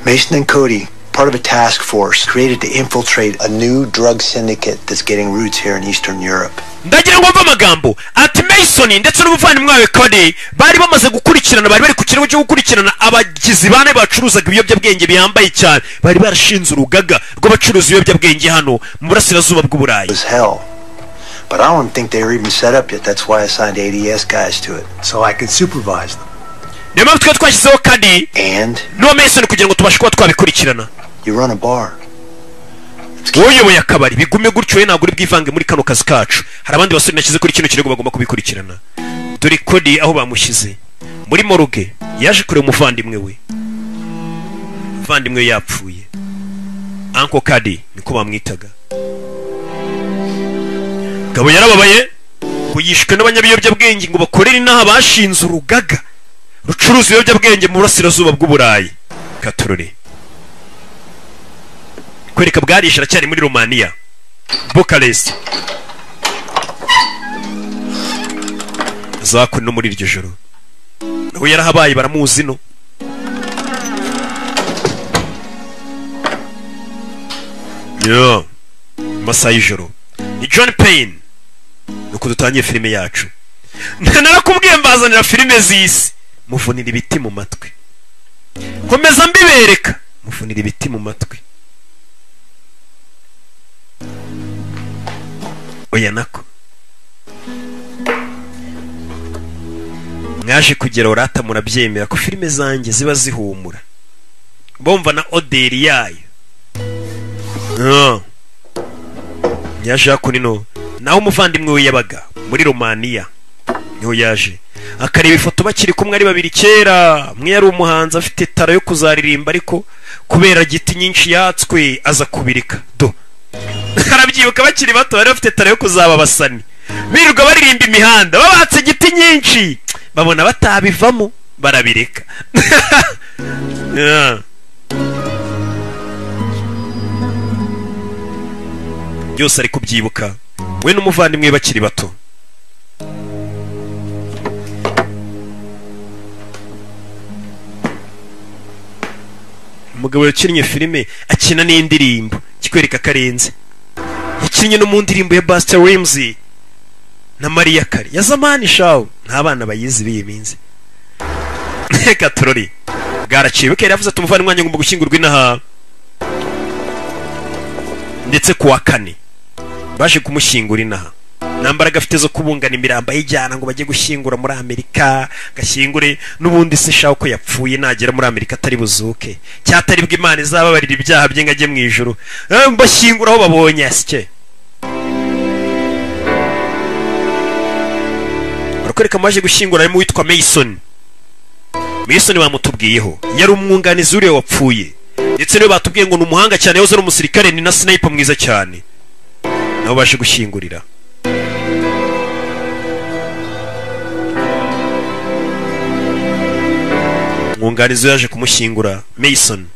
Mason and Cody, part of a task force created to infiltrate a new drug syndicate that's getting roots here in Eastern Europe. Ndagira ngo mva amagambo ati Mason ndetse n'umuvandimwe wawe Cody bari bamaze gukurikirana, bari bari ku kirego cyo gukurikirana abagizi bane bacuruzaga ibiyobyabwenge biyambaye cyane. Bari barashinze urugaga rw'abacuruza ibiyobyabwenge hano mu burasirazuba bw'Uburayi. It was hell. But I don't think they were even set up yet. That's why I signed ADS guys to it. So I could supervise them. Niyo mpamvu twe twashyizeho Cody And n'uwo Mason kugira ngo tubashe kuba twabikurikirana. you run a bar. Woyoboye akabari bigume gutyo we ntabwo uri bwivange muri kano kazi kacu. Hari abandi basore nashyize kuri kino kirego bagomba kubikurikirana. Dore Cody aho bamushyize muri morgue yaje kureba umuvandimwe we. Umuvandimwe yapfuye. Uncle Cody niko bamwitaga. Gabo yarababaye kuyishwe n'abanyabiyobyabwenge ngo bakorere inaha bashinze urugaga rucuruza ibiyobyabwenge mu burasirazuba bw'Uburayi. Katurore kwereka bwarisha cyane muri Romania Bucharest. Zakuri no muri iryo joro nawe yarahabaye baramuzi no. Yo Masai y'ijoro ni John Payne. Nuko dutangiye filime yacu. Narakubwiye mbazanira filime z'isi. Muvunira ibiti mu matwi. Komeza mbibereka. Muvunira ibiti mu matwi. Oya nako. Mwaje kugera urata murabyemera ko filime zanjye ziba zihumura. Bomva na oderi yayo. Yaje akunino naho umuvandimwe we yabaga muri Romania. Niho yaje akareba ifoto bakiri kumwe ari babiri kera. Mwe yari umuhanzi afite tara yo kuzaririmba ariko kubera giti nyinshi yatswe aza kubirika do. Arabyibuka bakiri bato bari bafite tara yo kuzaba basani. Biruga baririmba imihanda babatse giti nyinshi babona batabivamo barabireka. Byose ari kubyibuka we n'umuvandimwe bakiri bato. Umugabo yakinnye filime akina n'indirimbo kikwereka karenze. Yakinnye no mu ndirimbo ya Buster Rhymes na Maria Carey ya zamani shawo nta bana bayizi biyiminze. Katurori bwaraciye bukera yavuze ati umuvandimwe wanjye ngomba gushyingurwa inaha. Ndetse kuwa kane baje kumushyingura inaha. Nambaraga afite zo kubungana imirambo y'ijyana ngo bajye gushyingura muri Amerika gashyingure n'ubundi se shaho ko yapfuye nagera muri Amerika atari buzuke cyatari bwo Imana izababarira ibyaha bye ngajye mu ijuru. Bashyingura aho babonye asike. Barakoreka maje gushyingura arimo witwa Mason. Mason bamutubwiyeho yari umwunganizi uriya wapfuye. ndetse niwe batubwiye ngo ni umuhanga cyane yahoze ari umusirikare ni na sniper mwiza cyane nabo baje gushyingurira umwunganizi yaje kumushyingura Mason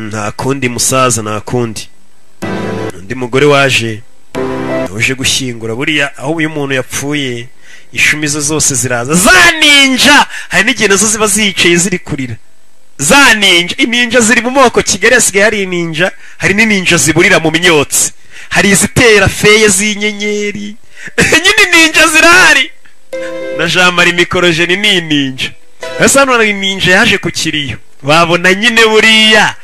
nta kundi musaza nta kundi undi mugore waje gushyingura buriya aho uyu muntu yapfuye ishumi ze zose ziraza za ninja hari n'igihe nazo ziba ziyicaye ziri kurira za ninja ininja ziri mu moko Kigali hasigaye hari ininja hari n'ininja ziburira mu myotsi hari izitera feye z'inyenyeri nyine ninja zirahari na Jean Marie Mikorojeni ni ninja asa none ari ninja yaje ku kiriyo babona nyine buriya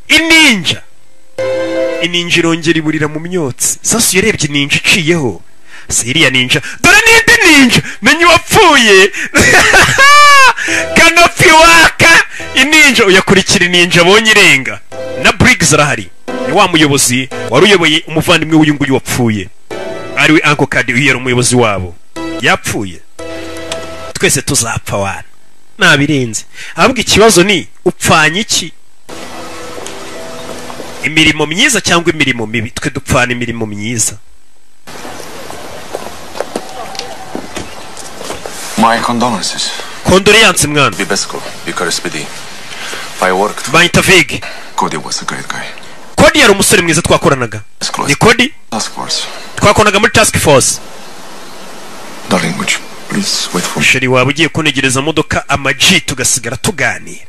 ininja irongera iburira mu myotsi sasa yarebye ninja iciyeho siriya ninja dore n'indi ninja menye wapfuye kanopi waka ininja uyakurikira ninja abonye irenga na Briggs arahari ni wa muyobozi wari uyoboye umuvandimwe w'uyu nguyu wapfuye ariwe Uncle Kadi uyera umuyobozi wabo yapfuye twese tuzapfa wana nabirenze ahubwo ikibazo ni upfanye iki imirimo myiza cyangwa imirimo mibi twe dupfana imirimo myiza My condolences. Condolences mwana Bibesco, Bucharest PD. I worked. Baitavig. Cody was a great guy. Cody yari umusore mwiza twakoranaga. Ni Cody? Task force. Twakoranaga muri task force. Darling, would you please wait for me? Sheri waba ugiye kunegereza modoka amaji tugasigara tuganira.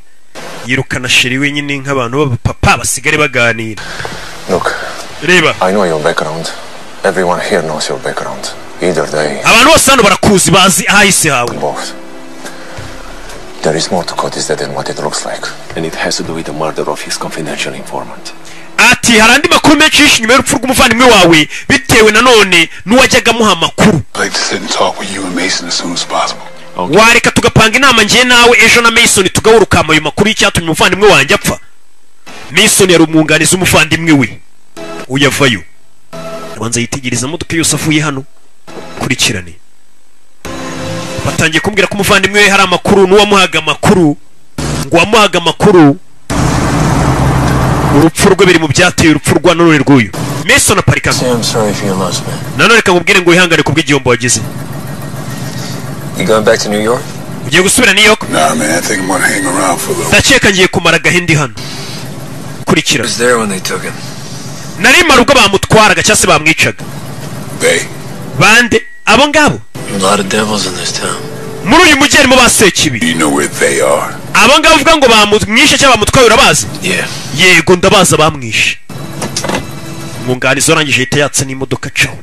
Yirukana Sheri wenyine nk'abantu b'abapapa basigare baganira. Look. Reba. I know your background. Everyone here knows your background. Either they. Abantu bose hano barakuzi bazi ahise hawe. Both. There is more to Cody's death than what it looks like, and it has to do with the murder of his confidential informant. Ati harandi makuru menshi nyuma y'urupfu rw'umuvandimwe wawe bitewe nanone n'uwajyaga muha makuru. I'd like to sit and talk with you and Mason as soon as possible. Okay. Wareka tugapanga inama ngiye nawe ejo na Mason tugawuruka ayo makuru y'icyatumye umuvandimwe wanjye apfa. Mason yari umwunganizi umuvandimwe we uyavayo abanza yitegereza modoka yose avuye hano kurikirane batangiye kumbwira ko umuvandimwe we hari amakuru n'uwamuhaga amakuru ngo wamuhaga amakuru urupfu rwe biri mu byateye urupfu rwa none rw'uyu Mason aparika nanone reka nkubwire ngo wihangane kubw'igihombo wagize. You going back to New York? Ugiye gusubira New York? Nah man, I think I'm gonna hang around for a little. Ndakeka ngiye kumara gahindi hano kurikira. Was there when they took him? Nari marugo bamutwaraga cyase bamwicaga. They. Bande abo ngabo. A lot of devils in this town. Muri uyu mujyi harimo basekibi. You know where they are. Abo ngabo uvuga ngo bamwishe cyangwa bamutwaye urabazi? Yeah. Yego ndabaza bamwishe. Umwunganizi warangije ihita yatse n'imodoka caho.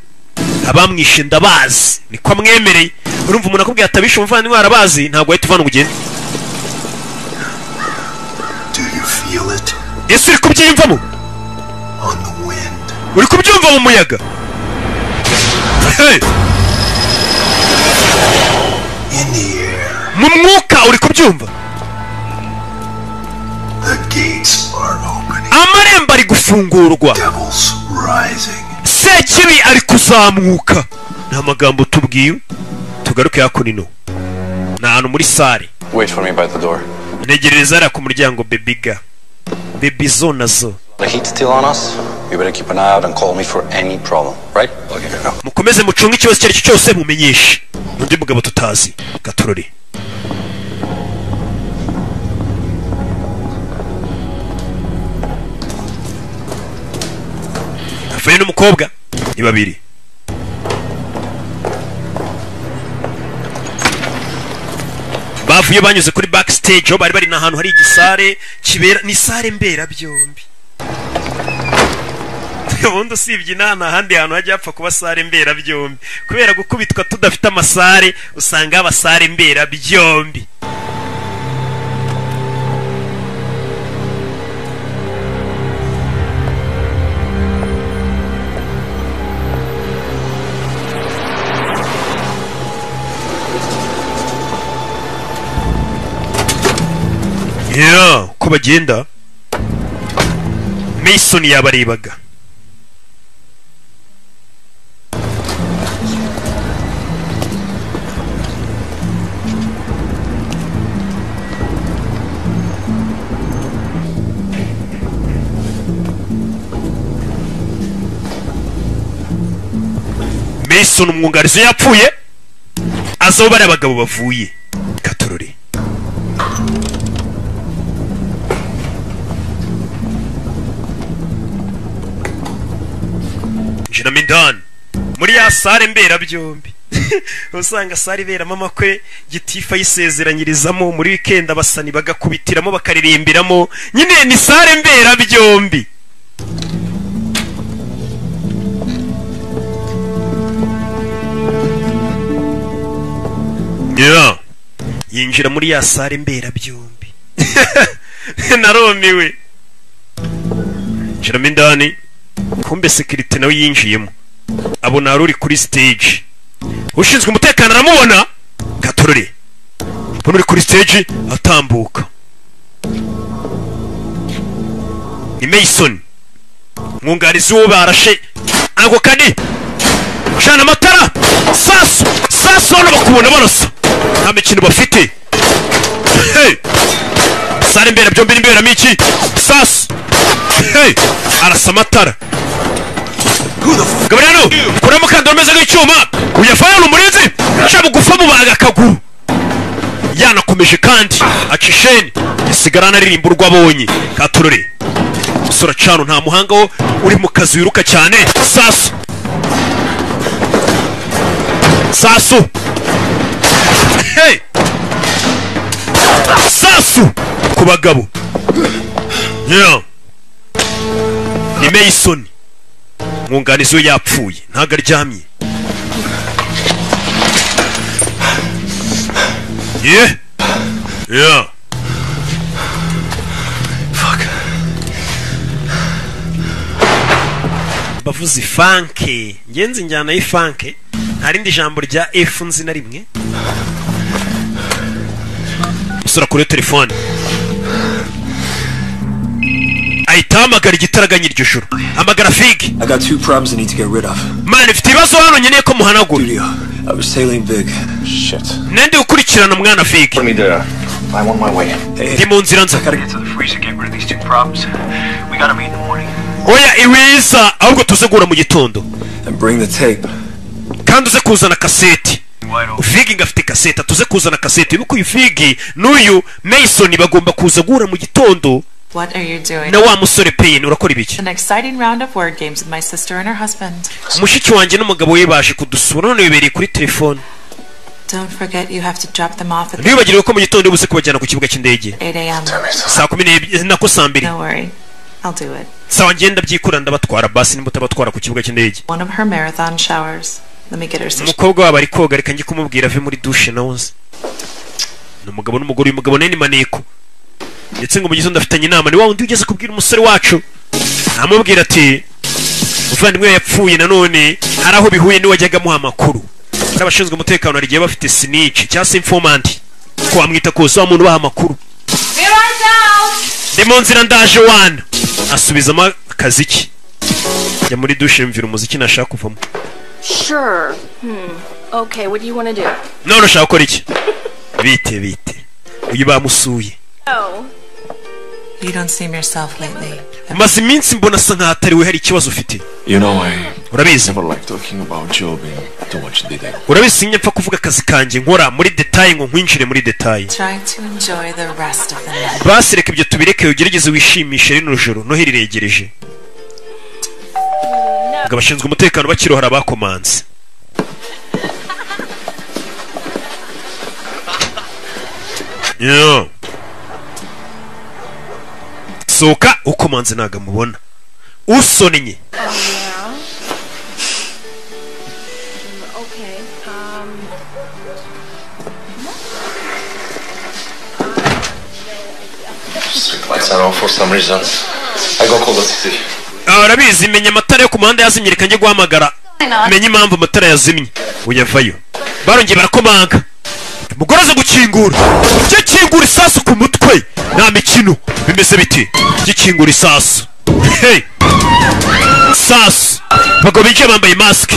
Abamwishe ndabazi niko amwemereye. Urumva umuntu akubwiye atabisha umuvandimwe arabazi ntabwo ahita uvana ugende. Do you feel it? Ese uri kubyiyumvamo? On the wind. Uri kubyumva mu muyaga? Hey! In the air. Mu mwuka uri kubyumva? The gates are opening. Amarembo ari gufungurwa. Devils rising. Sekibi ari kuzamuka. Nta magambo tubwiye tugaruke hakunino. Na hano muri sare. Wait for me by the door. Negereza ara ku muryango bebiga. Baby zona zo. The heat's still on us. You better keep an eye out and call me for any problem, right? Okay, no. Mukomeze mucunga ikibazo cyari cyose mumenyeshe. Undi mugabo tutazi. Gatorore. Avuye n'umukobwa ni babiri. Bavuye banyuze kuri backstage aho bari bari n'ahantu hari igisare kibera ni sare mbera byombi. Ubundi usibye inana ahandi hantu hajya hapfa kuba sare mbera byombi kubera gukubitwa tudafite amasare usanga abasare mbera byombi. Yeah, ko bagenda Mason yabarebaga. Mason umwungarizi yapfuye azaho bari abagabo bavuye katurore njinamo indani muri ya sare mbera byombi usanga sare iberamo amakwe gitifa yisezeranyirizamo muri weekend abasani bagakubitiramo bakaririmbiramo nyine ni sare mbera byombi yeah. Yinjira muri ya sare mbera byombi narumiwe njiramo indani kumbe security nawe yinjiyemo abona aruri kuri stage ushinzwe umutekano aramubona katorore uri kuri stage atambuka ni Mason mwungarizi wo barashe ako kadi shana amatara sasu hano bakubona barasa nta mikino bafite hey sare mbera byombi n'imbera miki sasu hey arasa amatara Gabriano kuramo kandi umeze nk'icyuma uyafaya umurinzi ashaka gufa mu baga akaguru yanakomeje kandi acisheni isigarana aririmba urwabonye katurore usura cano nta muhanga wo uri mu kazi wiruka cyane sasu hey sasu ku bagabo yeah ni Mason mwunganizi we yapfuye ntago aryamye yeah fuck bavuze funke ngenzi njyana y'ifunke nta rindi jambo rya F nzi na rimwe usura kuri telefone aitamagara igitaraganya iryo joro amagara Fig I got 2 problems I need to get rid of. Man ifite ibibazo hano nyeneye ko muhanagura I was sailing big. Shit. Nende ukurikirana mwana Fig Put me there. I'm on my way. Ndi mu nzira nza Gotta get to the freezer, get rid of these 2 problems. We gotta meet in the morning. oya iwiza ahubwo tuzegura mu gitondo And bring the tape. kandi uze kuzana kaseti Fig ngafite kaseta tuze kuzana kaseti buko uyu Fig n'uyu Mason bagomba kuza gura mu gitondo. What are you doing? Na wa musore Pain urakora ibiki? An exciting round of word games with my sister and her husband. Mushiki wanjye n'umugabo we baje kudusura none bibereye kuri telefone. Don't forget you have to drop them off at the Ntibagire ko mu gitondo buze kubajyana ku kibuga cy'indege. 8 a.m. Saa 10 nako saa 2. Don't worry. I'll do it. Sawa ngenda byikura ndabatwara basi nimutabatwara ku kibuga cy'indege. One of her marathon showers. Let me get her some. Umukobwa waba ari koga reka njye kumubwira ave muri douche nawe. N'umugabo n'umugore uyu mugabo nene maneko. Ndetse ngo mu gitondo afitanye inama ni wa wundi ugeze kubwira umusore wacu. Amubwira ati uvandimwe yapfuye nanone hari aho bihuye ni wajyaga muha amakuru. N'abashinzwe umutekano arigiye bafite snitch cyangwa informant. Ko amwita kose wa muntu baha amakuru. Ndimo nzira ndaje wana. Asubizamo akazi ki. Ya muri douche mvira umuziki nashaka kuvamo. Sure. Okay, what do you want to do? No, nashaka gukora iki? Bite. Uyu bamusuye. Oh. You don't seem yourself lately. Maze iminsi mbona asa nkaho atari we hari ikibazo ufite. You know, I urabizi never like talking about job in too much detail. Urabizi nyapfa kuvuga akazi kanjye nkora muri detail ngo nkwinjire muri detail. Try to enjoy the rest of the night. Basi reka ibyo tubireke ugerageze wishimishe rino joro no hiriregereje. Ngo abashinzwe umutekano bakirohara bakomanze. Yo. Soka ukomanze naga mubona. Usonenye. Okay. Streetlights are off for some reason. I go call the city. Arabizi menya amatara yo ku muhanda yazimye reka njye guhamagara. Menya impamvu amatara yazimye. Uyavayo. Barongeye barakomanga. Mugoroze gukingura. Cyo kingura isasu ku mutwe. Nta mikino. Bimeze biti. Gikingura isasu. Hey. Sas. Bagabo bicaye bambaye mask.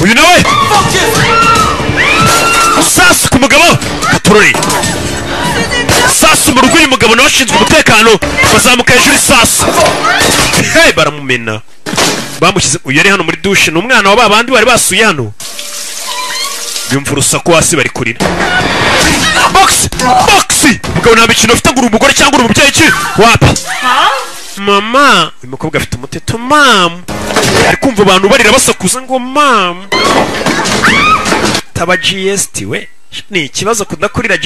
Uyu nawe. Sas ku mugabo. Katurore. Sas mu rugo y'umugabo nawe ashinzwe umutekano bazamuka hejuru isasu. Hey baramumena. bamushyize uyu yari hano muri dushe ni umwana wa babandi bari basuye hano yumva urusaku hasi bari kurira box mugabo nta mikino afite ngo uri umugore cyangwa uri umubyeyi ki wapi mama uyu mukobwa afite umuteto mama ari kumva abantu barira basakuza ngo mama taba GST we ni ikibazo kudakurira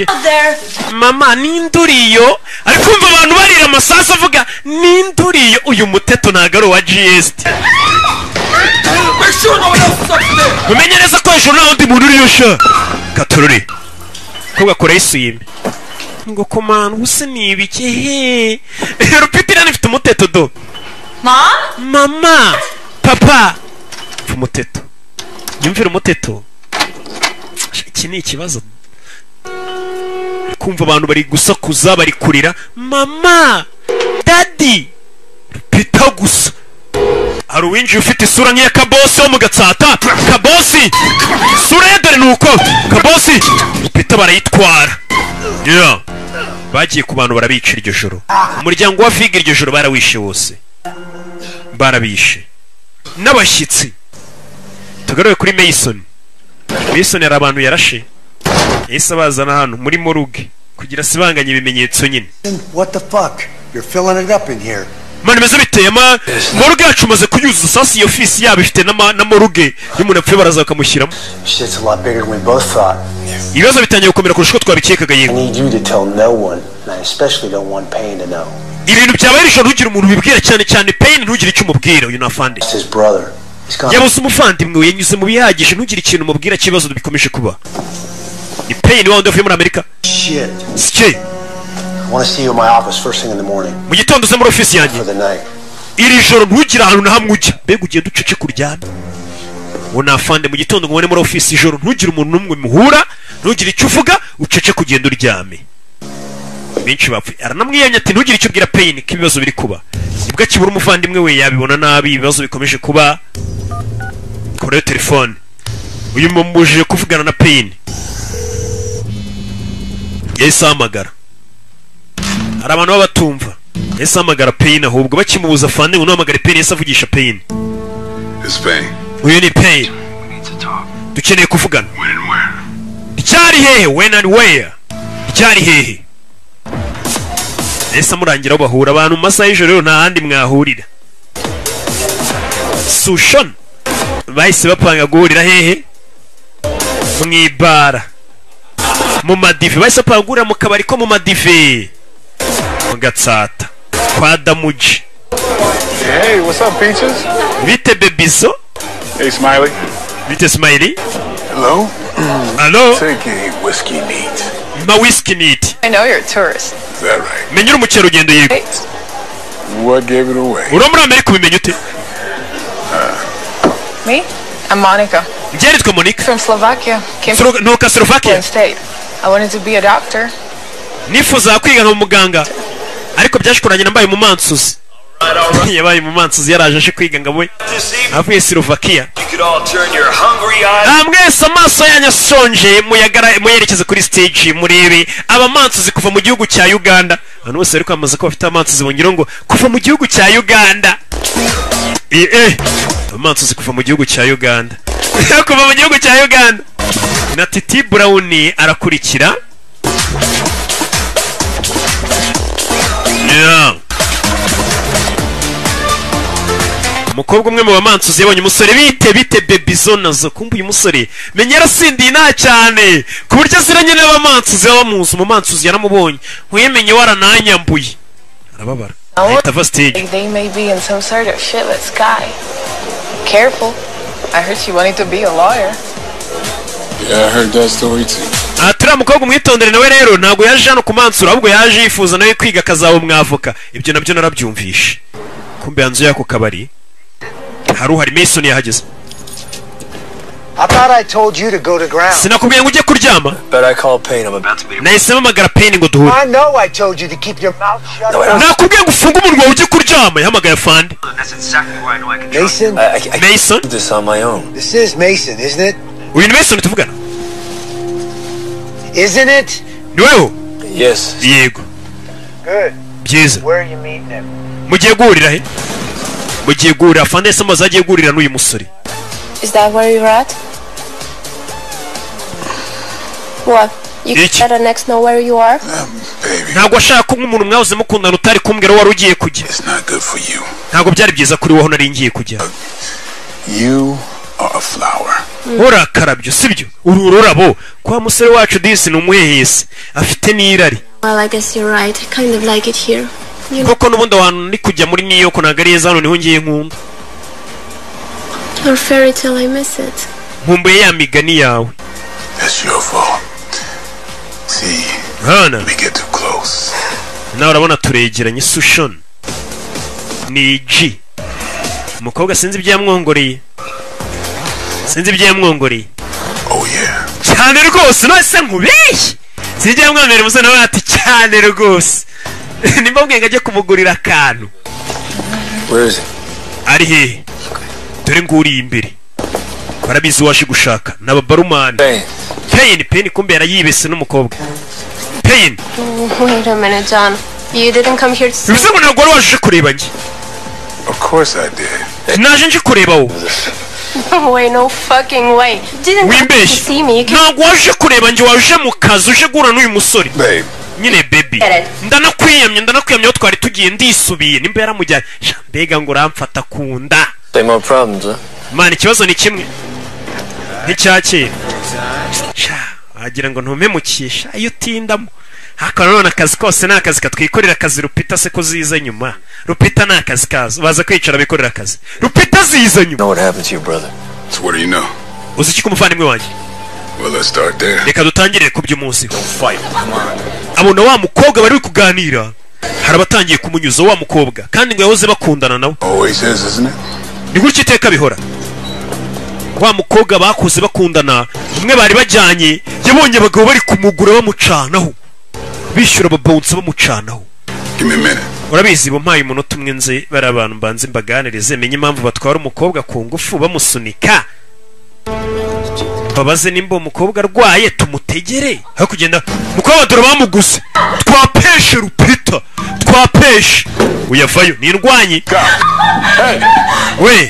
mama n'induriyo ari kumva abantu barira amasasu avuga n'induriyo uyu muteto ntago ari uwa GST mumenye neza ko hejuru nta wundi muntu uriyo sha katururi ko gakora yisuyime ngo komana ubuse ni ibiki he rupipira nifite umuteto do mama papa umuteto nyumvira umuteto iki ni ikibazo kumva abantu bari gusakuza bari kurira mama daddy rupita gusa hari uwinjiye ufite isura nk'iya kabosi wo mu Gatsata kabosi isura ye dore nuko kabosi rupita barayitwara bagiye ku bantu barabica iryo joro umuryango wa Viga iryo joro barawishe wose barabishe n'abashyitsi tugaruye kuri Mason hari abantu yarashe yahise abazana hano muri moruge kugira sibanganye ibimenyetso nyine What the fuck? You're filling it up in here. mani meze biteye moruge yacu maze kuyuzuza sasi iyo ofisi yabo ifite na moruge y'umuntu apfuye baraza bakamushyiramo Shit's a lot bigger than we both thought. ibibazo bitangiye gukomera kurusha uko twabikekaga I yego need you to tell no one, and I especially don't want Payne to know. ibintu byabaye ijoro ntugire umuntu ubibwira cyane Payne ntugire icyo umubwira uyu nafande It's his brother. He's gone. yabuze umuvandimwe we yanyuze mu bihagije ntugire ikintu umubwira cy'ibibazo bikomeje kuba ni Payne wa wundi wavuye muri Amerika Shit. sike I want to see you in my office first thing in the morning mu gitondo uze muri ofisi yanjye for the night. iri joro ntugire ahantu na hamwe ujya mbega ugiye ducece kuryana uwo nafande mu gitondo ngo ubone muri ofisi ijoro ntugire umuntu n'umwe muhura ntugire icyo uvuga ucece kugenda uryame benshi bapfuye aranamwiyanya ati ntugire icyo ubwira Payne ko ibibazo biri kuba nibwo akibura umuvandimwe we yabibona nabi ibibazo bikomeje kuba kuri telefone uyu mumubujije kuvugana na Payne yahise ahamagara hari abantu baba batumva yahise ahamagara Payne ahubwo bakimubuza fande ngo nuhamagare Payne yahise avugisha Payne uyu ni Payne dukeneye kuvugana ryari hehe when and where ryari hehe yahise amurangira aho bahura abantu mu masaha y'ijoro rero nta handi mwahurira Sushon bahise bapanga guhurira hehe mu ibara mu madive bahise bapanga guhurira mu kabari ko mu madive mu Gatsata kwa Damuji. Hey, what's up, Peaches? Bite Bebizo? Hey, Smiley. Bite Smiley? Hello? Hello? Take a whiskey neat. Ma whiskey neat. I know you're a tourist. Is that right? Menyura umukerarugendo yego. What gave it away? Uri muri Amerika ubimenye ute? Me? I'm Monica. Njye nitwa Monica. From Slovakia. Nuka Slovakia. State. I wanted to be a doctor. Nifuza kwiga nka muganga. Ariko byashikuranye nambaye mu mansuzi. Yabaye mu mansuzi yaraje ashe kwiga ngabo. Avuye Slovakia. Mwese amaso yanyu asonje muyerekeze kuri stage murebe abamansuzi kuva mu gihugu cya Uganda. Abantu bose bari kwamaza ko bafite amansuzi bongera ngo kuva mu gihugu cya Uganda. Amansuzi kuva mu gihugu cya Uganda. Kuva mu gihugu cya Uganda. Na Titi Brown arakurikira. Umukobwa umwe mu bamansuzi yabonye umusore bite Bebizo nazo kumva uyu musore menya yarasindiye nta cyane ku buryo aziranye n'abamansuzi bamuzi umumansuzi yaramubonye nkuyemenye warananyambuye arababara ahita ava stage. They may be in some sort of shitless guy. Careful. I heard she wanted to be a lawyer. Yeah, I heard that story too. Turiya mukobwa umwitondere nawe rero ntabwo yaje hano kumansura ahubwo yaje yifuza nawe kwiga akazaba umwavoka. Ibyo nabyo narabyumvishe. Kumbe yanzu yako kabari hari Mason yahageze. I thought I told you to go to ground. Sinakubwiye ngo ujye kuryama. But I call Payne. I'm about to be. Nahise mpamagara Payne ngo duhure. I know I told you to keep your mouth shut. Nakubwiye ngo ufunge umunwa ujye kuryama yahamagaye fande. That's exactly why I know I can trust Mason? I Mason? do this on my own. This is Mason, isn't it? Uyu ni Mason tuvugana. Isn't it? Ni wewe? Yes. Yego. Good. Byiza. Where are you meeting him? Mugiye guhurira he? mugiye guhurira afande se amaze agiye guhurira n'uyu musore. Is that where you're at? What? You better next know where you are? Ntabwo ashaka ko nk'umuntu mwahoze mukundana utari kumbwira wari ugiye kujya. Ntabwo byari byiza kuri wowe nari ngiye kujya. You are a flower. Urakarabyo sibyo? Uru rurabo kwa musore wacu disi n'umuhehese afite n'irari. Well, I guess you're right. I kind of like it here. Koko n'ubundi abantu ni kujya muri New York ntabwo ari heza hano niho ngiye nkunda. Your fairy tale, I miss it. Nkumbuye ya migani yawe. That's your fault. See, we get too close. Nawe urabona turegeranye Sushon. Ni G. Umukobwa sinzi ibyo yamwongoreye. Oh yeah. Cyane rwose nose nkubeshye. Sinzi yamwambere musa nawe ati cyane rwose. Nimba mbwenga ajye kumugurira akantu. Where is it? Ari he? Dore nguri imbere. Barabizi waje gushaka n'ababarumani. Pain kumbe yarayibese n'umukobwa. Pain. Wait a minute, John. You didn't come here to see. Bivuze ngo ntabwo wari waje kureba njye. Of course I did. Naje nje kureba wo. No way, no fucking way. You didn't come to see me. Ntabwo waje kureba njye waje mu kazi uje guhura n'uyu musore. Babe. Nyine baby. Ndanakwiyamye aho twari tugiye ndisubiye nimba yaramujyanye. Mbega ngo uramfata kunda. No problems, huh? Man, ikibazo ni kimwe. Nticyakira. Agira ngo ntumpemukisha iyo utindamo. Hakana none akazi kose nta kazi katwikorera akazi Rupita se ko ziza nyuma. Rupita nta kazi kazo baza kwicara bikorera akazi. Rupita ziza nyuma. Know what happened to your brother? So what do you know? Uzi iki kumuvandimwe wanjye? Well, let's start there. Reka dutangire ku by'umunsi. Abona wa mukobwa bari kuganira. Harabatangiye kumunyuza wa mukobwa kandi ngo yahoze bakundana nawe. Always is, isn't it? Ni gutya iteka bihora. Wa mukobwa bakuze bakundana umwe bari bajyanye yabonye abagabo bari kumugura bamucanaho. Bishyura babonsa bamucanaho. Give me a minute. Urabizi bo mpaye umunota umwe nze bari abantu mbanze mbaganirize menye impamvu batwara umukobwa ku ngufu bamusunika. Babaze nimba umukobwa arwaye tumutegere. Ha kugenda mukobwa dore bamuguse. Twapeshe Rupita. Twapeshe. Uyavayo ni indwanyi. We.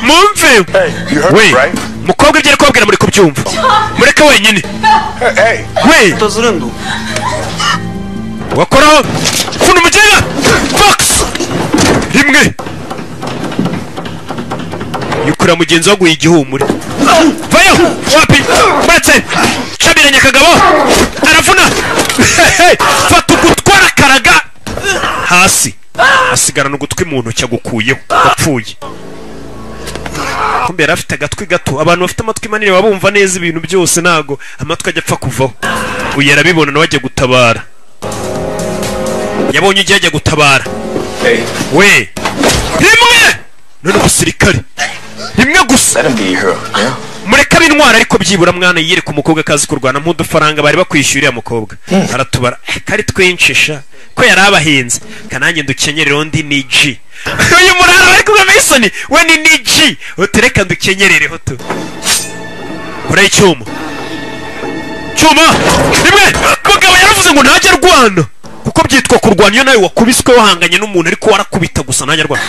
Mumve. We. Mukobwa byari kubabwira muri kubyumva. Mureke wenyine. We. Tazurendo. Wakoraho. Funa mugenga. Fox. Rimwe. Yukura mugenzi waguye igihumure. Vayo. Wapi. Batse. Chabiranye kagabo. Arafuna. Fata ugutwara karaga. Hasi. Asigara n'ugutwi mu ntoki agukuyeho. Yapfuye. Kumbe yarafite agatwi gato. Abantu bafite amatwi manini babumva neza ibintu byose nago amatwi ajya apfa kuvaho. Uyu yarabibona nawe ajya gutabara. Yabonye ujya ajya gutabara. We. Rimwe. None umusirikare. Rimwe gusa. Mureka bintwara ariko byibura mwana yiyereka umukobwa kazi kurwana mpudufaranga bari bakwishyurira mukobwa. Aratubara. Kari twinshisha ko yarabahinze. Kanange ndukenyerero ndi ni G. Uyu murara bari kuga Mason we ni G. Utereka ndukenyerereho tu. Kora icyuma. Cyuma. Rimwe. Mugabo yaravuze ngo ntajya rwana. Kuko byitwa kurwana iyo nawe wakubiswe wahanganye n'umuntu ariko warakubita gusa ntajya rwana.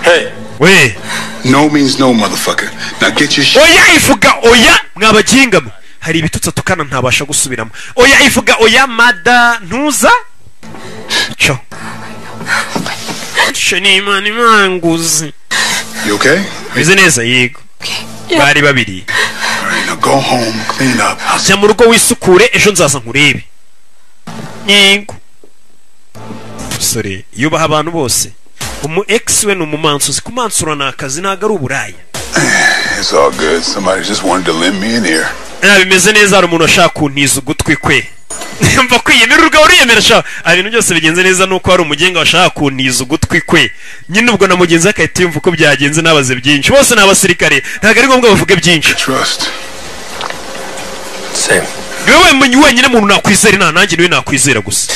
Hey. We. No means no, motherfucker. Now get your shit. Oya ivuga oya mwabaginga. Hari ibitutsa tukana ntabasha gusubiramo. Oya ivuga oya mada ntuza. Cyo. Shani mani manguzi. You okay? Bize neza yego. Bari babiri. Alright, now go home, clean up. Jya mu rugo wisukure ejo nzaza nkurebe. Yego. Sorry, yubaha abantu bose. Umu ex we n'umumansuzi kumansura nakazi naga ari uburaya. It's all good. Somebody just wanted to lend me in here. Bimeze neza hari umuntu ashaka kuntiza ugutwi kwe. Mva kwiyemera urugabo uriyemera sha. Ibintu byose bigenze neza nuko hari umugenga washaka kuntiza ugutwi kwe. Nyine ubwo na mugenzi akahita yumva uko byagenze nabaze byinshi. Bose n'abasirikare ntago ari ngombwa bavuge byinshi. Trust. Same. Wewe wenyine umuntu nakwizera nanjye niwe nakwizera gusa.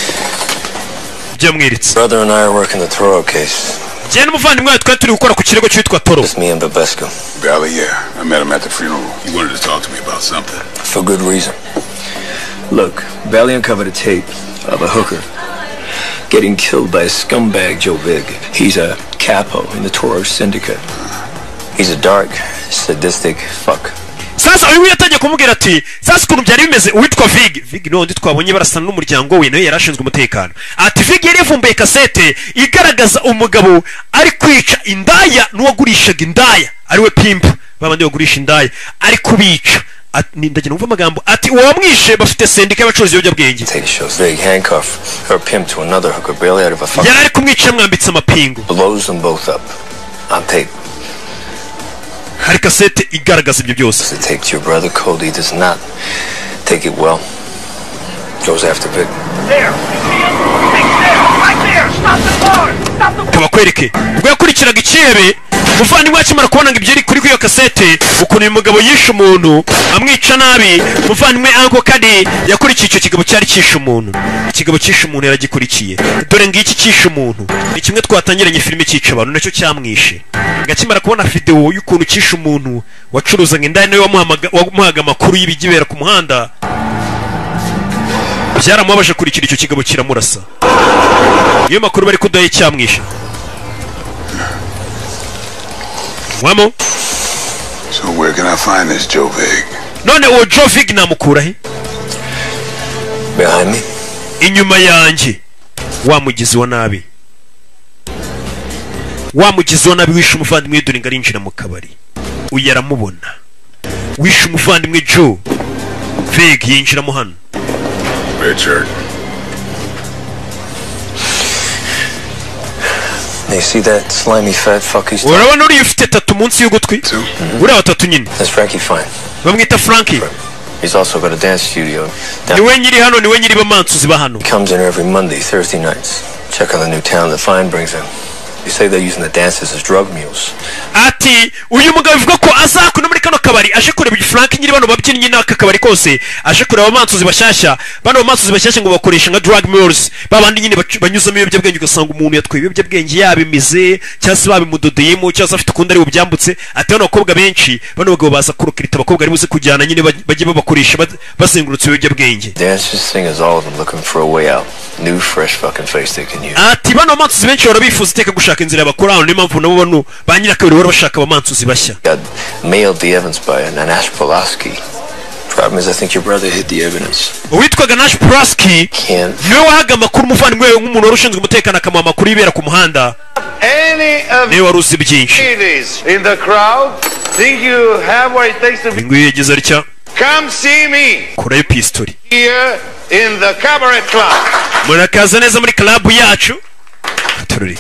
Byamwiritse. Brother and I are working the Toro case. Jye n'umuvandimwe twari turi gukora ku kirego cyitwa Toro. It's me and Babesco. Valley, yeah. I met him at the funeral. He wanted to talk to me about something. For good reason. Look, Valley uncovered a tape of a hooker getting killed by a scumbag, Joe Big. He's a capo in the Toro Syndicate. He's a dark, sadistic fuck. Sasa uyu yatangiye kumubwira ati sasa ukuntu byari bimeze uwitwa Vig no ndi twabonye barasana n'umuryango we nawe yarashinzwe umutekano ati Vig yari yavumbuye kasete igaragaza umugabo ari kwica indaya n'uwagurishaga indaya ariwe pimp babandi bagurisha indaya ari kubica ndagira numva amagambo ati uwamwishe bafite sendika y'abacuruzi y'ibiyobyabwenge Vig handcuff her pimp to another hooker barely out of a fucking yari ari kumwica mwambitse amapingu blows them both up on tape. hari kasete igaragaza ibyo byose. Take to your brother Cody does not take it well. Goes after Vic. There, right there. Stop the car. Stop the car. Kabakwereke ubwo yakurikiraga ikirebe muvandimwe akimara kubona ngo ibyo kuri iyo kasete ukuntu uyu mugabo yishe umuntu amwica nabi muvandimwe Uncle Kadi yakurikiye icyo kigabo cyari kishe umuntu ikigabo kishe umuntu yaragikurikiye dore ngiki kishe umuntu ni kimwe twatangiranye filime cyica abantu nacyo cyamwishe ngakimara kubona video y'ukuntu kishe umuntu wacuruzaga indaya nawe wamuhaga amakuru y'ibigibera ku muhanda byaramubabaje kurikira icyo kigabo kiramurasa iyo makuru bari kudaye cyamwishe Wamo? So where can I find this Joe Vig? None uwo Joe Vig namukura he? Behind me. Inyuma yanjye. Wamugizi wa nabi. Wamugizi wa nabi wishe umuvandimwe dore ngarinjira mu kabari. Uyu yaramubona. Wishe umuvandimwe Joe Vig yinjira mu hano. Richard. You see that slimy fat fuck he's talking? Urabona uri ufite tatu munsi y'ugutwi? Uri batatu nyine. That's Frankie Fine. Bamwita Frankie. He's also got a dance studio. Niwe nyiri hano niwe nyiri bamansuzi ba hano. He comes in every Monday, Thursday nights. Check on the new talent that Fine brings in. They say they're using the dancers as drug mules. Ati uyu mugabo bivuga ko azakuna muri kano kabari aje kureba Frank nyiri bano babyinnyi n'aka kabari kose aje kureba abamansuzi bashyashya bano bamansuzi bashyashya ngo bakoresha nka drug mules babandi nyine banyuzamo ibiyobyabwenge ugasanga umuntu yatwaye ibiyobyabwenge yabimize cyangwa se babimudodeyemo cyangwa se afite ukundi ari bubyambutse ati bano bakobwa benshi bano bagabo baza kurukirita abakobwa ari buze kujyana nyine bajye babakoresha bazengurutse ibiyobyabwenge. Dancers singers all of them looking for a way out. New fresh fucking face they can use. Ati bano bamansuzi benshi barabifuza iteka gushaka inzira bakora hano niyo mpamvu nabo bano ba nyirakabiri bari bashaka abamansuzi bashya. Got mailed the evidence by Nash Pulaski. Problem is I think your brother hid the evidence. Witwaga Nash Pulaski niwe wahaga amakuru umuvandimwe we nk'umuntu wari ushinzwe umutekano akamuha amakuru y'ibera ku muhanda niwe wari uzi byinshi. In the crowd, think you have what it takes to be. Nguyu yagize atya. Come see me. Kurayo pistoli. Here in the cabaret club. Murakaza neza muri club yacu. Tururi.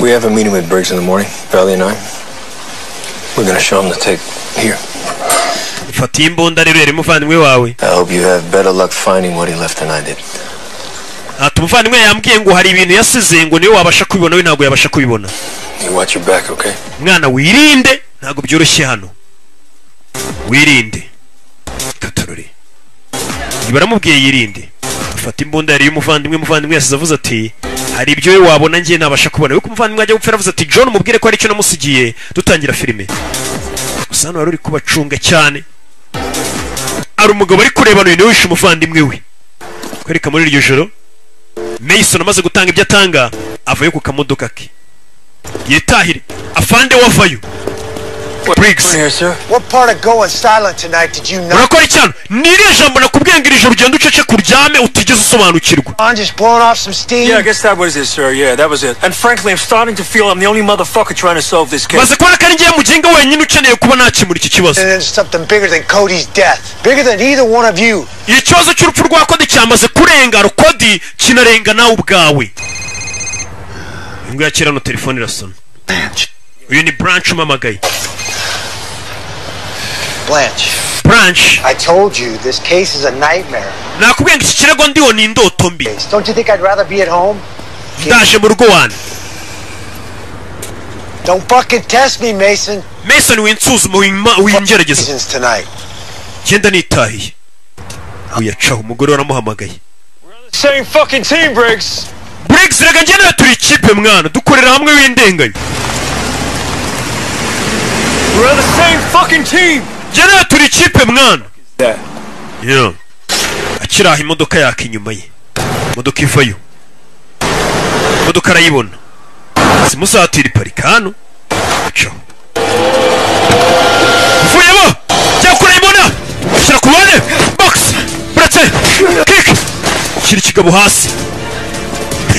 We have a meeting with Briggs in the morning, Valley and I. We're gonna show him the tape here. Fati imbunda rero yari muvandimwe wawe. I hope you have better luck finding what he left than I did. Umuvandimwe yambwiye ngo hari ibintu yasize ngo niwe wabasha kubibona we ntabwo yabasha kubibona. You watch your back, okay? Mwana wirinde ntabwo byoroshye hano. Wirinde. Katururi. Baramubwiye yirinde. Fata imbunda yari umuvandimwe yasize avuze ati hari ibyo we wabona ngiye nabasha kubona. Yuko umuvandimwe ajya gupfira avuze ati John mubwire ko ari cyo namusigiye dutangira filime. Gusa hano wari kubacunga cyane. Ari umugabo ari kureba niwe wishe umuvandimwe we. Kwereka muri iryo joro Mason amaze gutanga ibyo atanga avayo ku kamodoka ke. Yitahire afande wavayo. Briggs. What part of going silent tonight did you know? Urakora cyane. Nire jambo nakubwiye ngo ijoro ugenda ucece kuryame utigeze usobanukirwa. I'm just blowing off some steam. Yeah, I guess that was it, sir. Yeah, that was it. And frankly, I'm starting to feel I'm the only motherfucker trying to solve this case. Maze kubona ko ari ngiye muginga wenyine ukeneye kuba nakimura iki kibazo. And there's something bigger than Cody's death. Bigger than either one of you. Ikibazo cy'urupfu rwa Cody cyamaze kurenga Cody kinarenga nawe ubwawe. Ngo yakira no telefone irasona. Uyu ni Branch umamagaye. Blanche. I told you this case is a nightmare. Nakubwiye ngo iki kirego ndiho ni indoto mbi. Don't you think I'd rather be at home? Ndaje mu rugo wane. Don't fucking test me, Mason. Mason winsuzuma wingerageza. Tonight. Genda nitahiye. Uyacaho umugore waramuhamagaye. Same fucking team, Briggs. Briggs rega njye turi ikipe mwana dukorera hamwe w'indengayo. We're the same fucking team. Jana turi ikipe mwana. Akiraha imodoka yaka inyuma ye. Imodoka ivayo. imodoka arayibona simusatira iparika hano acaho uvuyemo jya kurayibona shyira ku ruhande box buretse kick shyira ikigabo hasi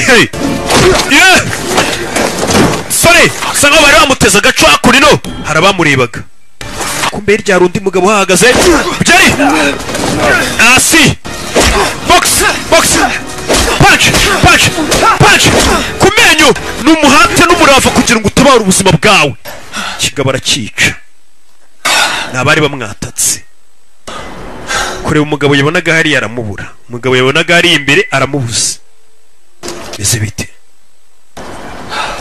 hey yeah sorry sa nkaho bari bamuteza agaco hakurino hari abamurebaga kumbe hirya hari undi mugabo uhahagaze byari hasi box punch ku menyo ni umuhate n'umurava kugira ngo utabare ubuzima bwawe kigabo arakica ni abari bamwatatse kureba umugabo yabonaga hariya aramubura umugabo yabonaga hariya imbere aramubuza ese bite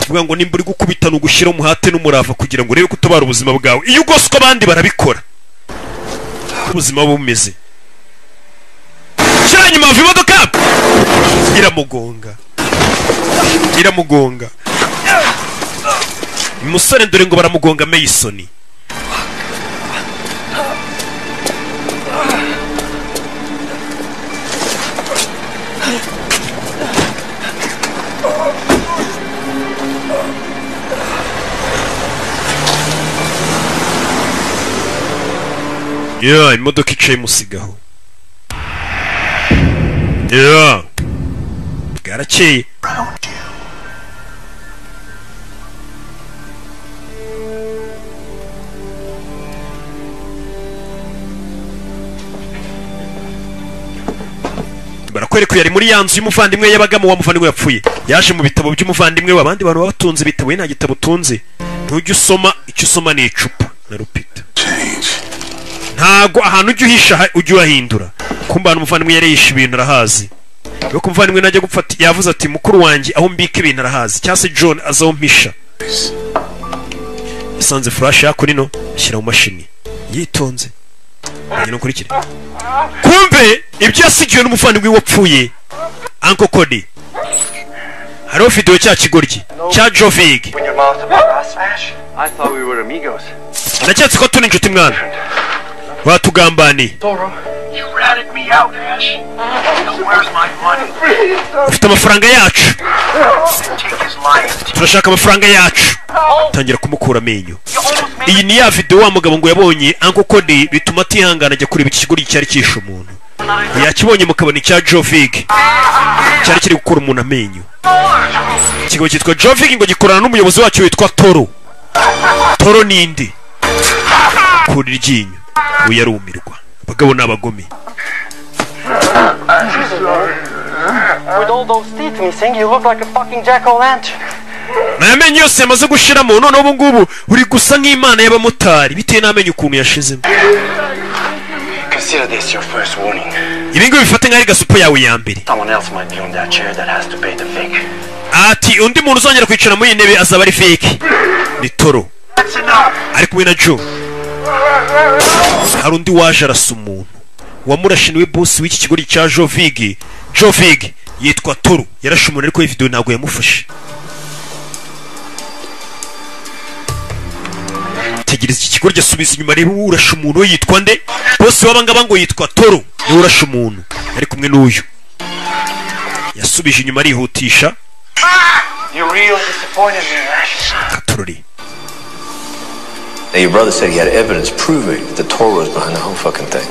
tuvuga ngo nimba uri gukubitana ugushyira umuhate n'umurava kugira ngo urebe ko utabara ubuzima bwawe iyo ugose uko abandi barabikora ubuzima bumeze shyira nyuma imodoka iramugonga umusore dore ngo baramugonga Mason imodoka icaye musigaho bwarakeye barakwereka yari muri ya nzu y'umuvandimwe yabagamo wa muvandimwe yapfuye yaje mu bitabo by'umuvandimwe we abandi bantu batunze ibitabo we nta gitabo utunze ntujye usoma icyo usoma ni icupa na rupita ntago ahantu ujya uhisha ujya uhahindura kumba ahantu umuvandimwe yari yishe ibintu arahazi yo kumuvandimwe najya gupfata yavuze ati mukuru wanjye aho mbika ibintu arahazi cyangwa se John azaho mpisha yasanze flash yako nino ashyira mu mashini yitonze ngino kurikire kumbe ibyo yasigiwe n'umuvandimwe wapfuye Uncle Cody hariho video cya kigoryi cya Jovig ndacyatse ko tuni inshuti mwana watugambani ufite amafaranga yacu turashaka amafaranga yacu tangira kumukura amenyo iyi ni ya video wa mugabo ngo yabonye Uncle Cody bituma atihangana ajya kureba ikigori cyari kishe umuntu yakibonye mukabona cya Jovig cyari kiri gukura umuntu amenyo ikigo cyitwa Jovig ngo gikorana n'umuyobozi wacyo witwa Toro nindi kuri ryinyo uyarumirwa bagabo n'abagome With all those teeth missing, you look like a fucking jack-o'-lantern. Namenye yose yamaze gushiramo none ubu ngubu uri gusa nk'Imana y'abamotari bitewe n'amenye ukuntu yashizemo. Consider this your first warning. Ibi ngo bifate nk'ari gasupo yawe ya mbere. Someone else might be on that chair that has to pay the fake. Ati undi muntu uzongera kwicara muri intebe azaba ari fake. Ni Toro. Ari kumwe na Joe. Hari undi waje arasa umuntu wamurashiniwe boss w'iki kigori cya Jovig yitwa Toro yarashe umuntu ariko iyi video ntago yamufashe. Tegereza iki kigori cyasubiza inyuma reba urashe umuntu yitwa nde boss wabangaba ngo yitwa Toro ni urashe umuntu ari kumwe n'uyu yasubije inyuma arihutisha. You really disappointed me, Ash. Torori. Now your brother said he had evidence proving that Toro was behind the whole fucking thing.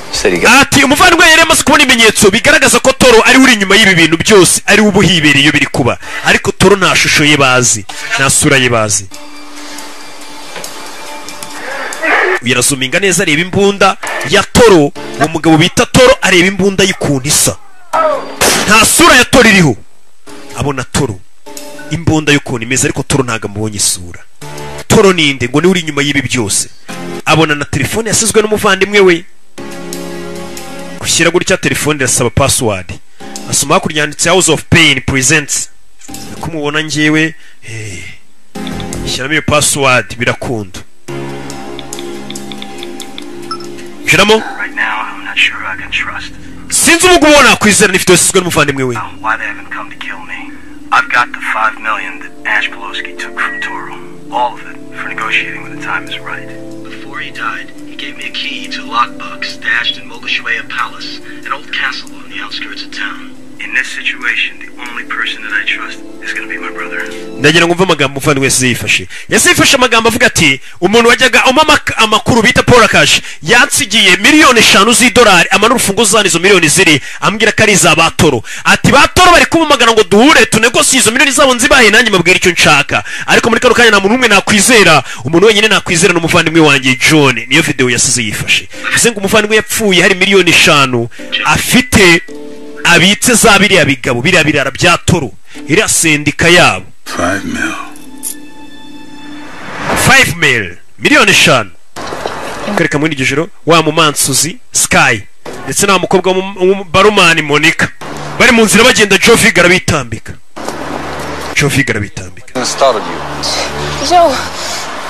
He said he got... Ati umuvandimwe yari amaze kubona ibimenyetso bigaragaza ko Toro ari uri inyuma y'ibi bintu byose ari ubuhibereye biri kuba ariko Toro nta shusho ye bazi nta sura ye bazi. Yarazuminga neza areba imbunda ya Toro uwo mugabo bita Toro areba imbunda y'ukuntu isa nta sura ya Toro iriho abona Toro imbunda y'ukuntu imeze ariko Toro ntago amubonye isura. Toro ninde ngo ni uri inyuma y'ibi byose abona na telefone yasizwe n'umuvandimwe we gushyira gutya telefone irasaba password asoma hakurya yanditse House of Pain presents kumubona ngewe shyiramo iyo password birakunda shyiramo Right now I'm not sure I can trust. sinzi ubu ubona kwizera ni video yasizwe n'umuvandimwe we. Why they haven't come to kill me? I've got the $5 million that Ash Pelosi took from Toro. All of it for negotiating when the time is right. Before he died, he gave me a key to a lockbox stashed in Mogulshueya Palace, an old castle on the outskirts of town. In this situation, the only person that I trust is going to be my brother. ndagira ngo mve amagambo muvandimwe yasifashe amagambo avuga ati umuntu wajyaga umama amakuru bita Paul Cash yansigiye miliyoni 5 z'idolari amanura urufunguzo zanizo miliyoni ziri ambwira ko ari za Batoro ati Batoro bari kumumagana ngo duhure tunegosie izo miliyoni zabo nzibahe nanjye mabwira icyo nshaka ariko muri kano kanya nta muntu umwe nakwizera umuntu wenyine nakwizera n'umuvandimwe wanjye John niyo video yasize yifashe bize ngo umuvandimwe yapfuye hari miliyoni 5 afite abitse za biriya bigabo biriya birara bya Toro iriya sendika yabo 5 mil miliyoni 5 kwereka muri iryo joro wa mumansuzi Sky ndetse na mukobwa w'Baromani Monica bari mu nzira bagenda Jovi garabitambika Joe,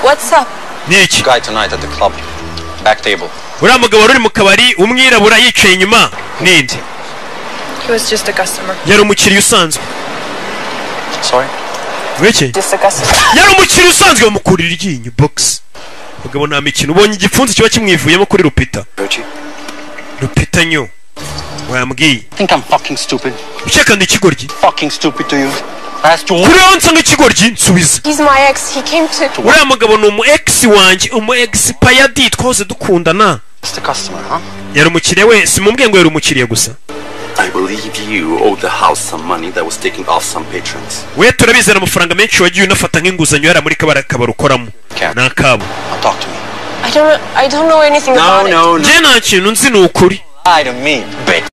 what's up? Niki guy tonight at the club back table uriya mugabo wari mu kabari umwirabura yicaye inyuma ninde He was just a customer. yari umukiriya usanzwe sorry weke Just a customer. yari umukiriya usanzwe bamukurira iryinyo box mugabo nta mikino ubonye igipfunsi kiba kimwivuyemo kuri Rupita nyo wambwiye think I'm fucking stupid ucyeka ndi ikigoryi fucking stupid to you asked you kuri onse nk'ikigoryi nsubiza He's my ex. He came to uriya mugabo ni umu ex wanjye umu expire twose dukundana the customer huh yari umukiriya we simumbwiye ngo yari umukiriya gusa I believe you owed the house some money that was taken off some patrons. we turabizana amafaranga menshi wagiye unafata nk'inguzanyo yari muri kabara ukoramo nakabo talk to me I don't know anything about it. nje nta kintu nzi ni ukuri lie to me bitch